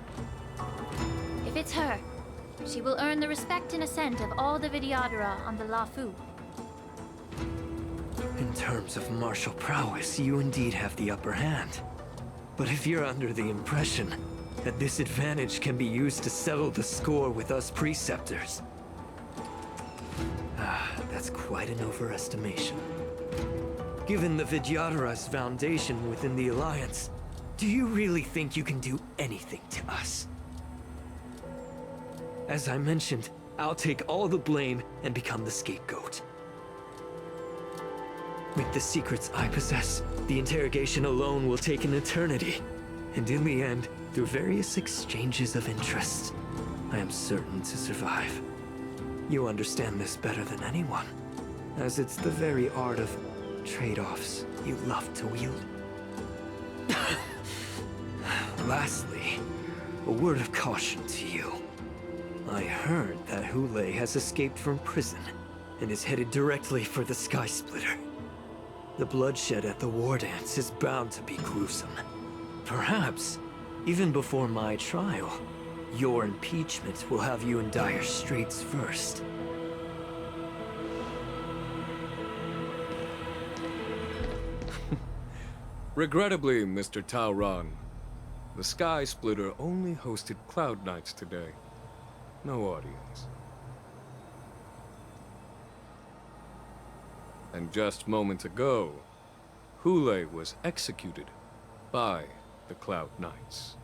If it's her, she will earn the respect and assent of all the Vidyadhara on the Lawfu. In terms of martial prowess, you indeed have the upper hand. But if you're under the impression that this advantage can be used to settle the score with us Preceptors, that's quite an overestimation. Given the Vidyadhara's foundation within the Alliance, do you really think you can do anything to us? As I mentioned, I'll take all the blame and become the scapegoat. With the secrets I possess, the interrogation alone will take an eternity. And in the end, through various exchanges of interest, I am certain to survive. You understand this better than anyone, as it's the very art of trade-offs you love to wield. Lastly, a word of caution to you. I heard that Hule has escaped from prison and is headed directly for the Sky Splitter. The bloodshed at the war dance is bound to be gruesome. Perhaps Even before my trial, your impeachment will have you in dire straits first. Regrettably, Mr. Taoran, the Sky Splitter only hosted Cloud Knights today. No audience. And just moments ago, Hule was executed by the Cloud Knights.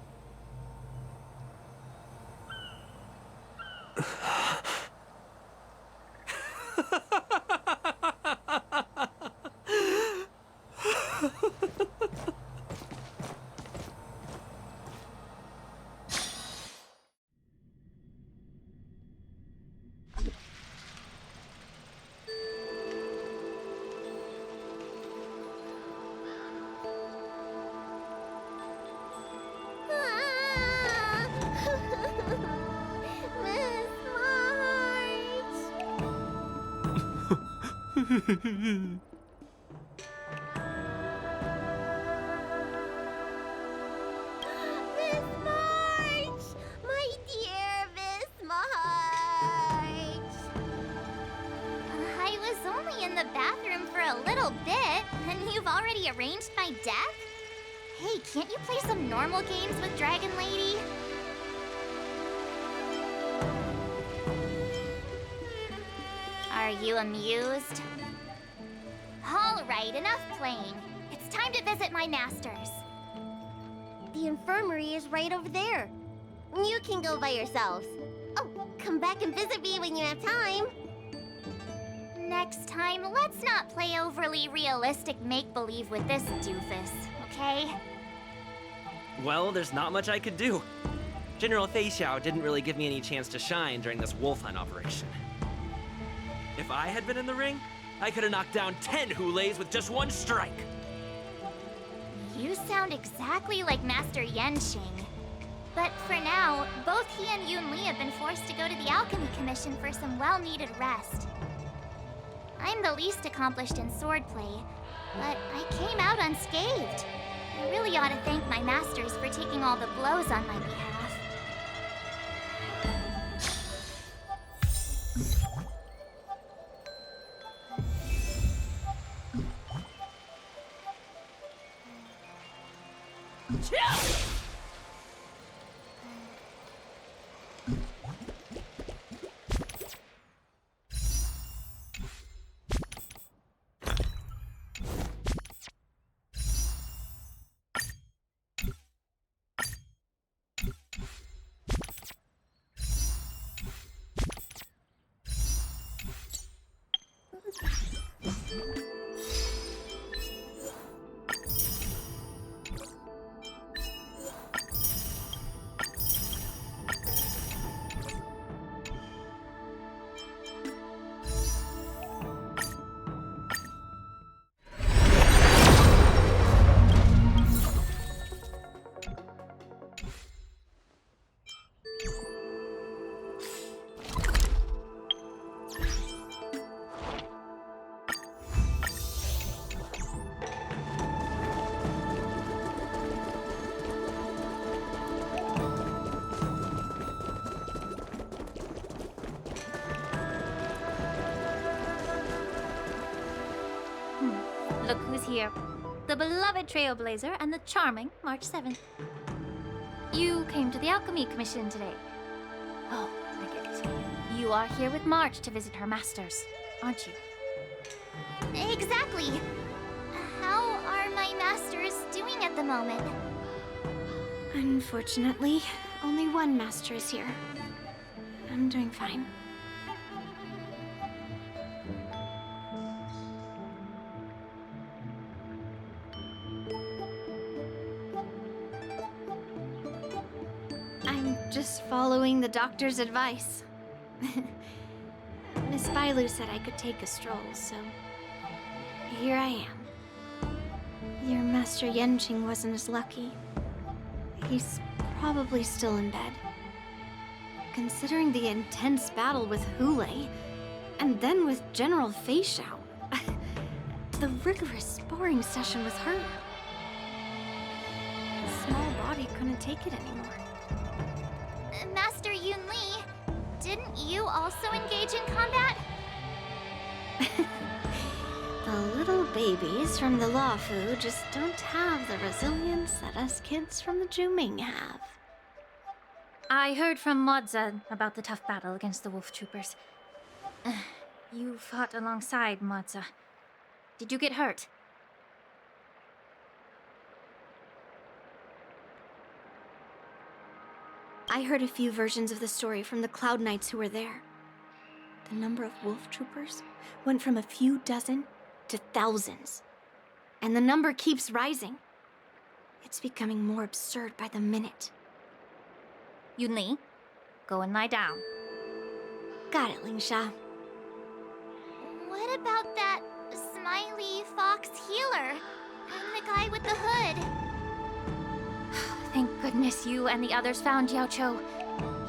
Miss March! My dear Miss March! I was only in the bathroom for a little bit, and you've already arranged my death? Hey, can't you play some normal games with Dragon Lady? Are you amused? All right, enough playing. It's time to visit my masters. The infirmary is right over there. You can go by yourselves. Oh, come back and visit me when you have time. Next time, let's not play overly realistic make-believe with this doofus, okay? Well, there's not much I could do. General Fei Xiao didn't really give me any chance to shine during this wolf hunt operation. If I had been in the ring, I could have knocked down 10 Huleis with just one strike. You sound exactly like Master Yenqing. But for now, both he and Yun Li have been forced to go to the Alchemy Commission for some well-needed rest. I'm the least accomplished in swordplay, but I came out unscathed. I really ought to thank my masters for taking all the blows on my behalf. Look who's here. The beloved Trailblazer and the charming March 7th. You came to the Alchemy Commission today. Oh, I get it. You are here with March to visit her masters, aren't you? Exactly. How are my masters doing at the moment? Unfortunately, only one master is here. I'm doing fine. I'm just following the doctor's advice. Miss Bailu said I could take a stroll, so here I am. Your Master Yenqing wasn't as lucky. He's probably still in bed. Considering the intense battle with Hule, and then with General Fei Xiao, the rigorous sparring session with her. Small body body couldn't take it anymore. Master Yun Li, didn't you also engage in combat? The little babies from the Luofu just don't have the resilience that us kids from the Juming have. I heard from Modza about the tough battle against the wolf troopers. You fought alongside Modza. Did you get hurt? I heard a few versions of the story from the Cloud Knights who were there. The number of wolf troopers went from a few dozen to thousands. And the number keeps rising. It's becoming more absurd by the minute. Yun Li, go and lie down. Got it, Lingsha. What about that smiley fox healer? And the guy with the hood? Thank goodness you and the others found Yao Cho.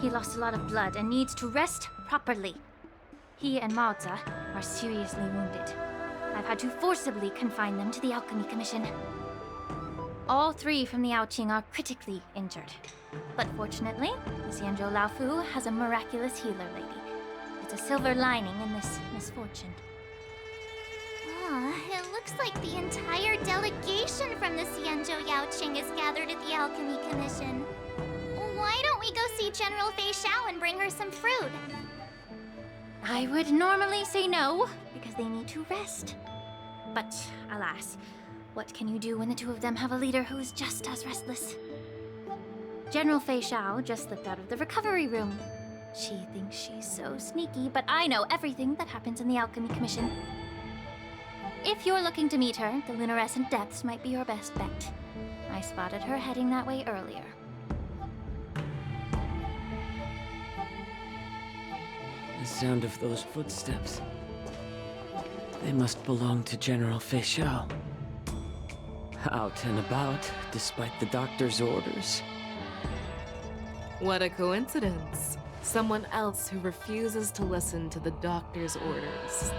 He lost a lot of blood and needs to rest properly. He and Maoza are seriously wounded. I've had to forcibly confine them to the Alchemy Commission. All three from the Yaoqing are critically injured. But fortunately, the Xianzhou Laofu has a miraculous healer lady. It's a silver lining in this misfortune. It looks like the entire delegation from the Xianzhou Yaoqing is gathered at the Alchemy Commission. Why don't we go see General Fei Xiao and bring her some fruit? I would normally say no, because they need to rest. But alas, what can you do when the two of them have a leader who is just as restless? General Fei Xiao just slipped out of the recovery room. She thinks she's so sneaky, but I know everything that happens in the Alchemy Commission. If you're looking to meet her, the luminescent depths might be your best bet. I spotted her heading that way earlier. The sound of those footsteps. They must belong to General Fei Xiao. Out and about, despite the doctor's orders. What a coincidence. Someone else who refuses to listen to the doctor's orders.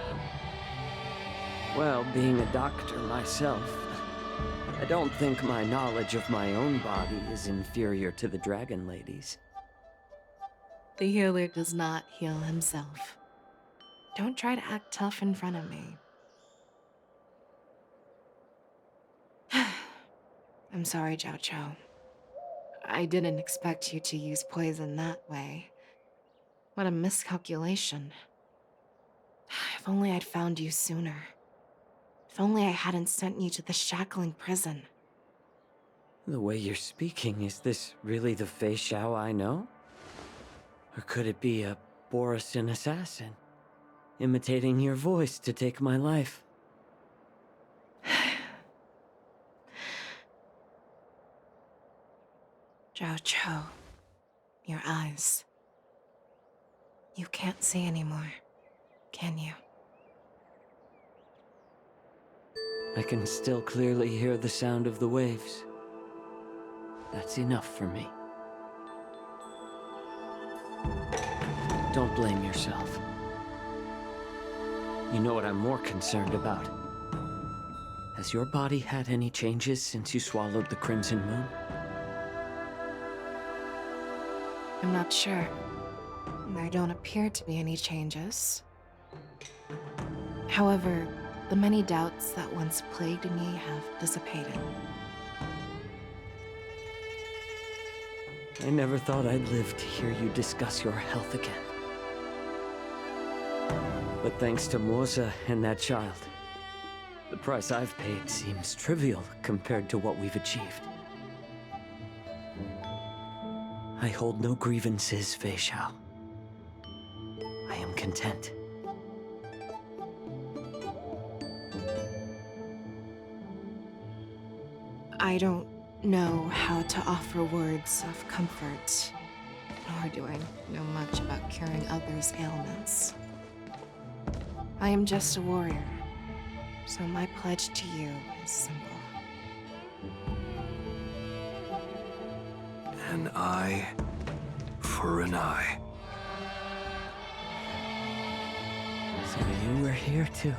Well, being a doctor myself, I don't think my knowledge of my own body is inferior to the Dragon Lady's. The healer does not heal himself. Don't try to act tough in front of me. I'm sorry, Jiao Cho. I didn't expect you to use poison that way. What a miscalculation. If only I'd found you sooner. If only I hadn't sent you to the shackling prison. The way you're speaking, is this really the Fei Xiao I know? Or could it be a Borisin assassin, imitating your voice to take my life? Jiao Cho, your eyes. You can't see anymore, can you? I can still clearly hear the sound of the waves. That's enough for me. Don't blame yourself. You know what I'm more concerned about? Has your body had any changes since you swallowed the Crimson Moon? I'm not sure. There don't appear to be any changes. However, the many doubts that once plagued me have dissipated. I never thought I'd live to hear you discuss your health again. But thanks to Moza and that child, the price I've paid seems trivial compared to what we've achieved. I hold no grievances, Fei Xiao. I am content. I don't know how to offer words of comfort, nor do I know much about curing others' ailments. I am just a warrior, so my pledge to you is simple. An eye for an eye. So you were here too.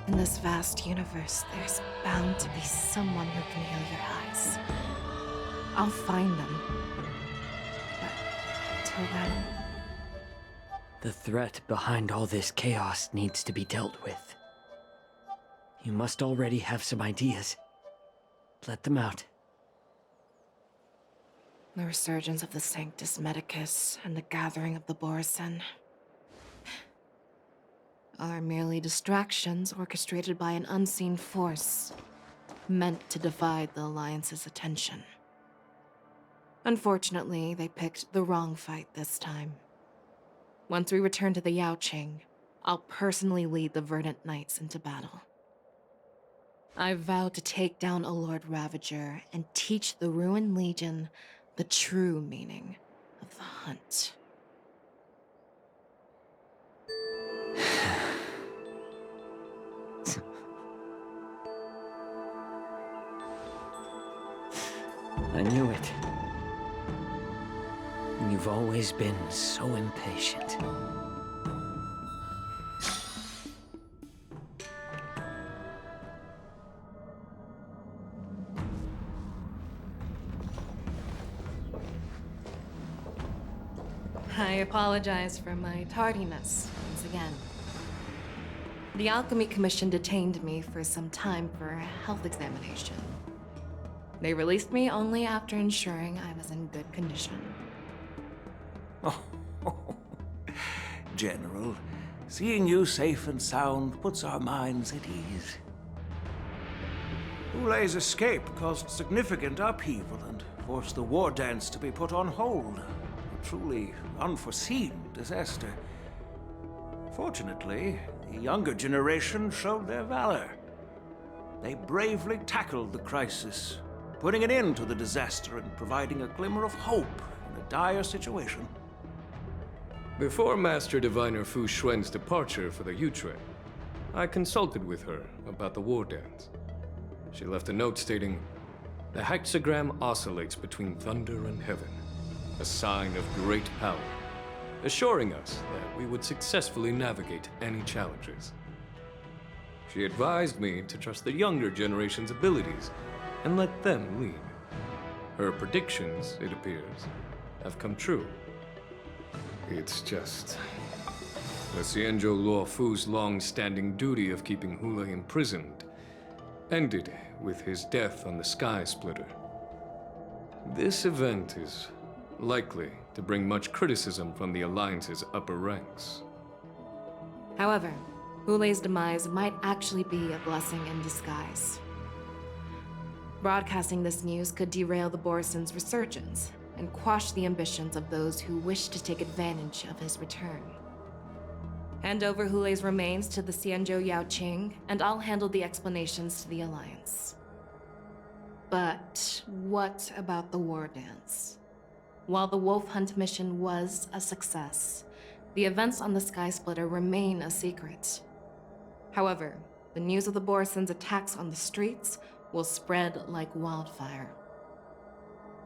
In this vast universe, there's bound to be someone who can heal your eyes. I'll find them. But until then... The threat behind all this chaos needs to be dealt with. You must already have some ideas. Let them out. The resurgence of the Sanctus Medicus and the gathering of the Borison are merely distractions orchestrated by an unseen force, meant to divide the Alliance's attention. Unfortunately, they picked the wrong fight this time. Once we return to the Yaoqing, I'll personally lead the Verdant Knights into battle. I vow to take down a Lord Ravager and teach the Ruined Legion the true meaning of the hunt. I knew it. You've always been so impatient. I apologize for my tardiness once again. The Alchemy Commission detained me for some time for a health examination. They released me only after ensuring I was in good condition. Oh, General, seeing you safe and sound puts our minds at ease. Hulei's escape caused significant upheaval and forced the war dance to be put on hold. A truly unforeseen disaster. Fortunately, the younger generation showed their valor. They bravely tackled the crisis, putting an end to the disaster and providing a glimmer of hope in a dire situation. Before Master Diviner Fu Xuan's departure for the Yutre, I consulted with her about the war dance. She left a note stating, "The hexagram oscillates between thunder and heaven, a sign of great power, assuring us that we would successfully navigate any challenges." She advised me to trust the younger generation's abilities and let them lead. Her predictions, it appears, have come true. It's just... the Xianzhou Luo Fu's long-standing duty of keeping Hulei imprisoned ended with his death on the Sky Splitter. This event is likely to bring much criticism from the Alliance's upper ranks. However, Hulei's demise might actually be a blessing in disguise. Broadcasting this news could derail the Borison's resurgence and quash the ambitions of those who wish to take advantage of his return. Hand over Hulei's remains to the Xianzhou Yaoqing, and I'll handle the explanations to the Alliance. But what about the war dance? While the Wolf Hunt mission was a success, the events on the Sky Splitter remain a secret. However, the news of the Borison's attacks on the streets will spread like wildfire.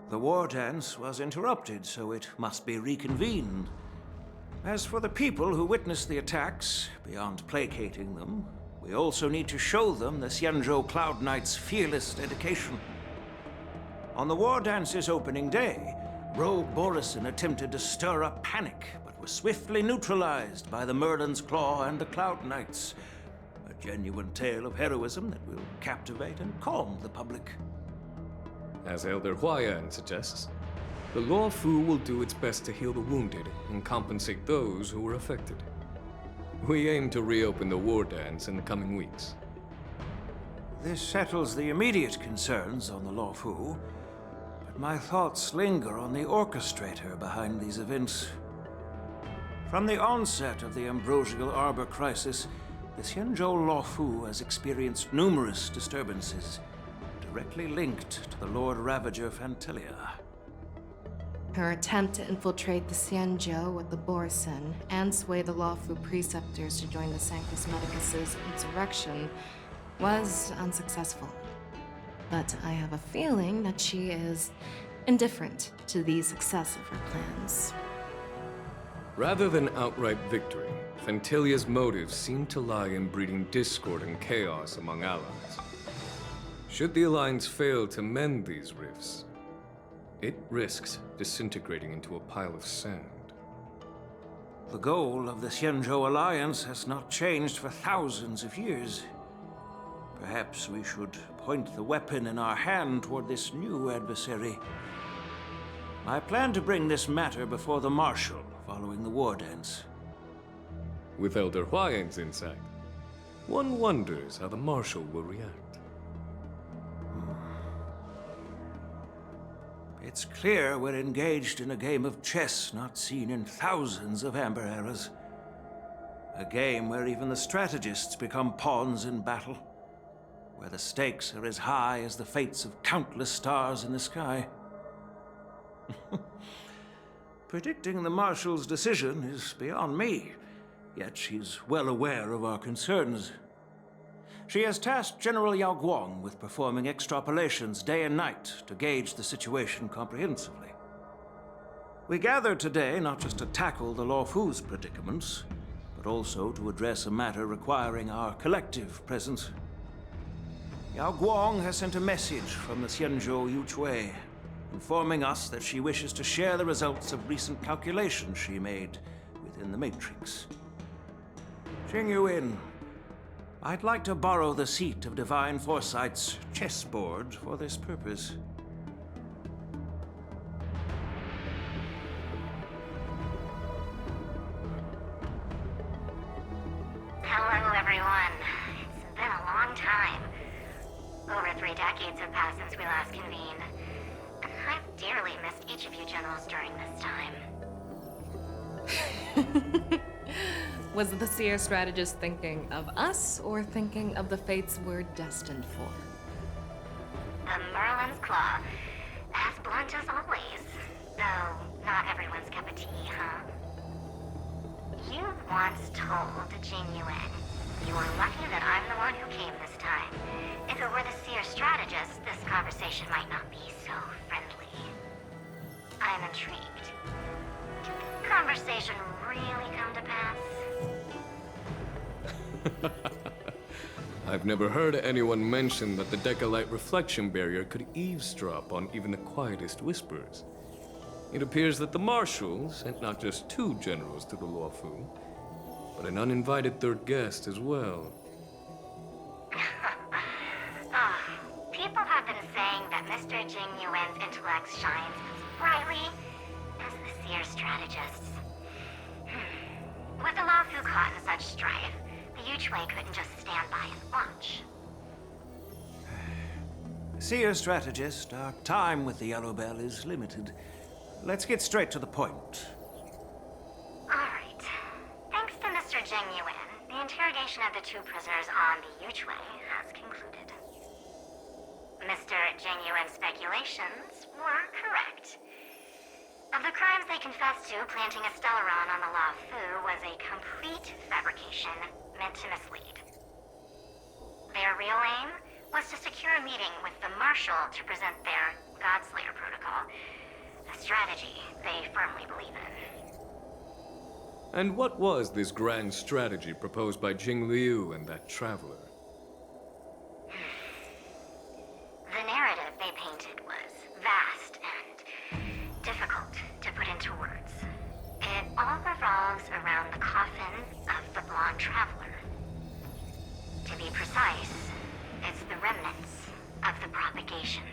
The war dance was interrupted, so it must be reconvened. As for the people who witnessed the attacks, beyond placating them, we also need to show them the Xianzhou Cloud Knight's fearless dedication. On the war dance's opening day, Rogue Borison attempted to stir up panic, but was swiftly neutralized by the Merlin's Claw and the Cloud Knights. A genuine tale of heroism that will captivate and calm the public. As Elder Huayan suggests, the Luo Fu will do its best to heal the wounded and compensate those who were affected. We aim to reopen the war dance in the coming weeks. This settles the immediate concerns on the Luo Fu, but my thoughts linger on the orchestrator behind these events. From the onset of the Ambrosial Arbor crisis, the Xianzhou Luo Fu has experienced numerous disturbances, directly linked to the Lord Ravager Fantilia. Her attempt to infiltrate the Xianzhou with the Borison and sway the Luo Fu preceptors to join the Sanctus Medicus's insurrection was unsuccessful. But I have a feeling that she is indifferent to the success of her plans. Rather than outright victory, Fentilia's motives seem to lie in breeding discord and chaos among allies. Should the Alliance fail to mend these rifts, it risks disintegrating into a pile of sand. The goal of the Xianzhou Alliance has not changed for thousands of years. Perhaps we should point the weapon in our hand toward this new adversary. I plan to bring this matter before the Marshal following the war dance. With Elder Huayan's insight, one wonders how the Marshal will react. It's clear we're engaged in a game of chess not seen in thousands of Amber Eras. A game where even the strategists become pawns in battle. Where the stakes are as high as the fates of countless stars in the sky. Predicting the Marshal's decision is beyond me, yet she's well aware of our concerns. She has tasked General Yao Guang with performing extrapolations day and night to gauge the situation comprehensively. We gathered today not just to tackle the Luofu's predicaments, but also to address a matter requiring our collective presence. Yao Guang has sent a message from the Xianzhou Yuchui, informing us that she wishes to share the results of recent calculations she made within the Matrix. Jing Yuan, I'd like to borrow the seat of Divine Foresight's chessboard for this purpose. Hello, everyone. It's been a long time. Over 3 decades have passed since we last convened. I've dearly missed each of you generals during this time. Was the seer strategist thinking of us, or thinking of the fates we're destined for? The Merlin's Claw. As blunt as always. Though, not everyone's cup of tea, huh? You once told Jing Yuan you were lucky that I'm the one who came this time. If it were the seer strategist, this conversation might not be so friendly. I'm intrigued. Did the conversation really come to pass? I've never heard anyone mention that the Decalite reflection barrier could eavesdrop on even the quietest whispers. It appears that the Marshal sent not just 2 generals to the Luofu, but an uninvited 3rd guest as well. People have been saying that Mr. Jing Yuan's intellect shines as brightly as the seer strategist's. With the Luofu caught in such strife, the Yuchui couldn't just stand by and watch. Seer strategist, our time with the Yellow Bell is limited. Let's get straight to the point. Alright. Thanks to Mr. Jing Yuan, the interrogation of the 2 prisoners on the Yuchui has concluded. Mr. Jing Yuan's speculations were correct. Of the crimes they confessed to, planting a Stellaron on the Luofu was a complete fabrication meant to mislead. Their real aim was to secure a meeting with the Marshal to present their Godslayer protocol, a strategy they firmly believe in. And what was this grand strategy proposed by Jing Liu and that traveler? The narrative they painted was vast and difficult to put into words. It all revolves around the coffin of the blonde traveler. To be precise, it's the remnants of the propagation.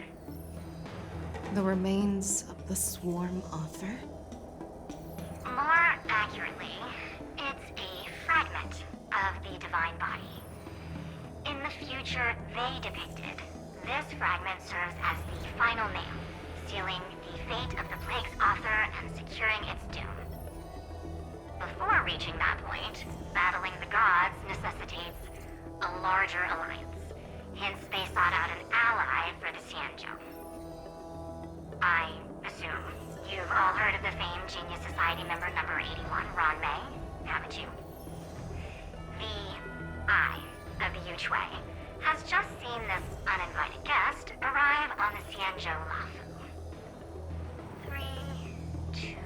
The remains of the swarm author? More accurately, it's a fragment of the divine body. In the future they depicted, this fragment serves as the final nail, sealing the fate of the plague's author and securing its doom. Before reaching that point, battling the gods necessitates a larger alliance. Hence, they sought out an ally for the Xianzhou. I assume you've all heard of the famed Genius Society member number 81, Ron Mei, haven't you? The Eye of the Yuchui has just seen this uninvited guest arrive on the Xianzhou Luofu. 3, 2,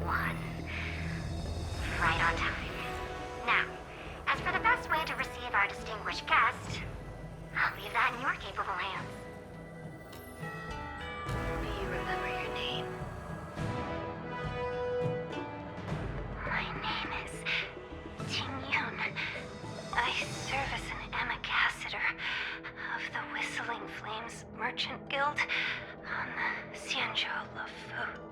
1. Right on time. distinguished guest, I'll leave that in your capable hands. Do you remember your name? My name is Ting Yun. I serve as an ambassador of the Whistling Flames Merchant Guild on the Xianzhou Lufu.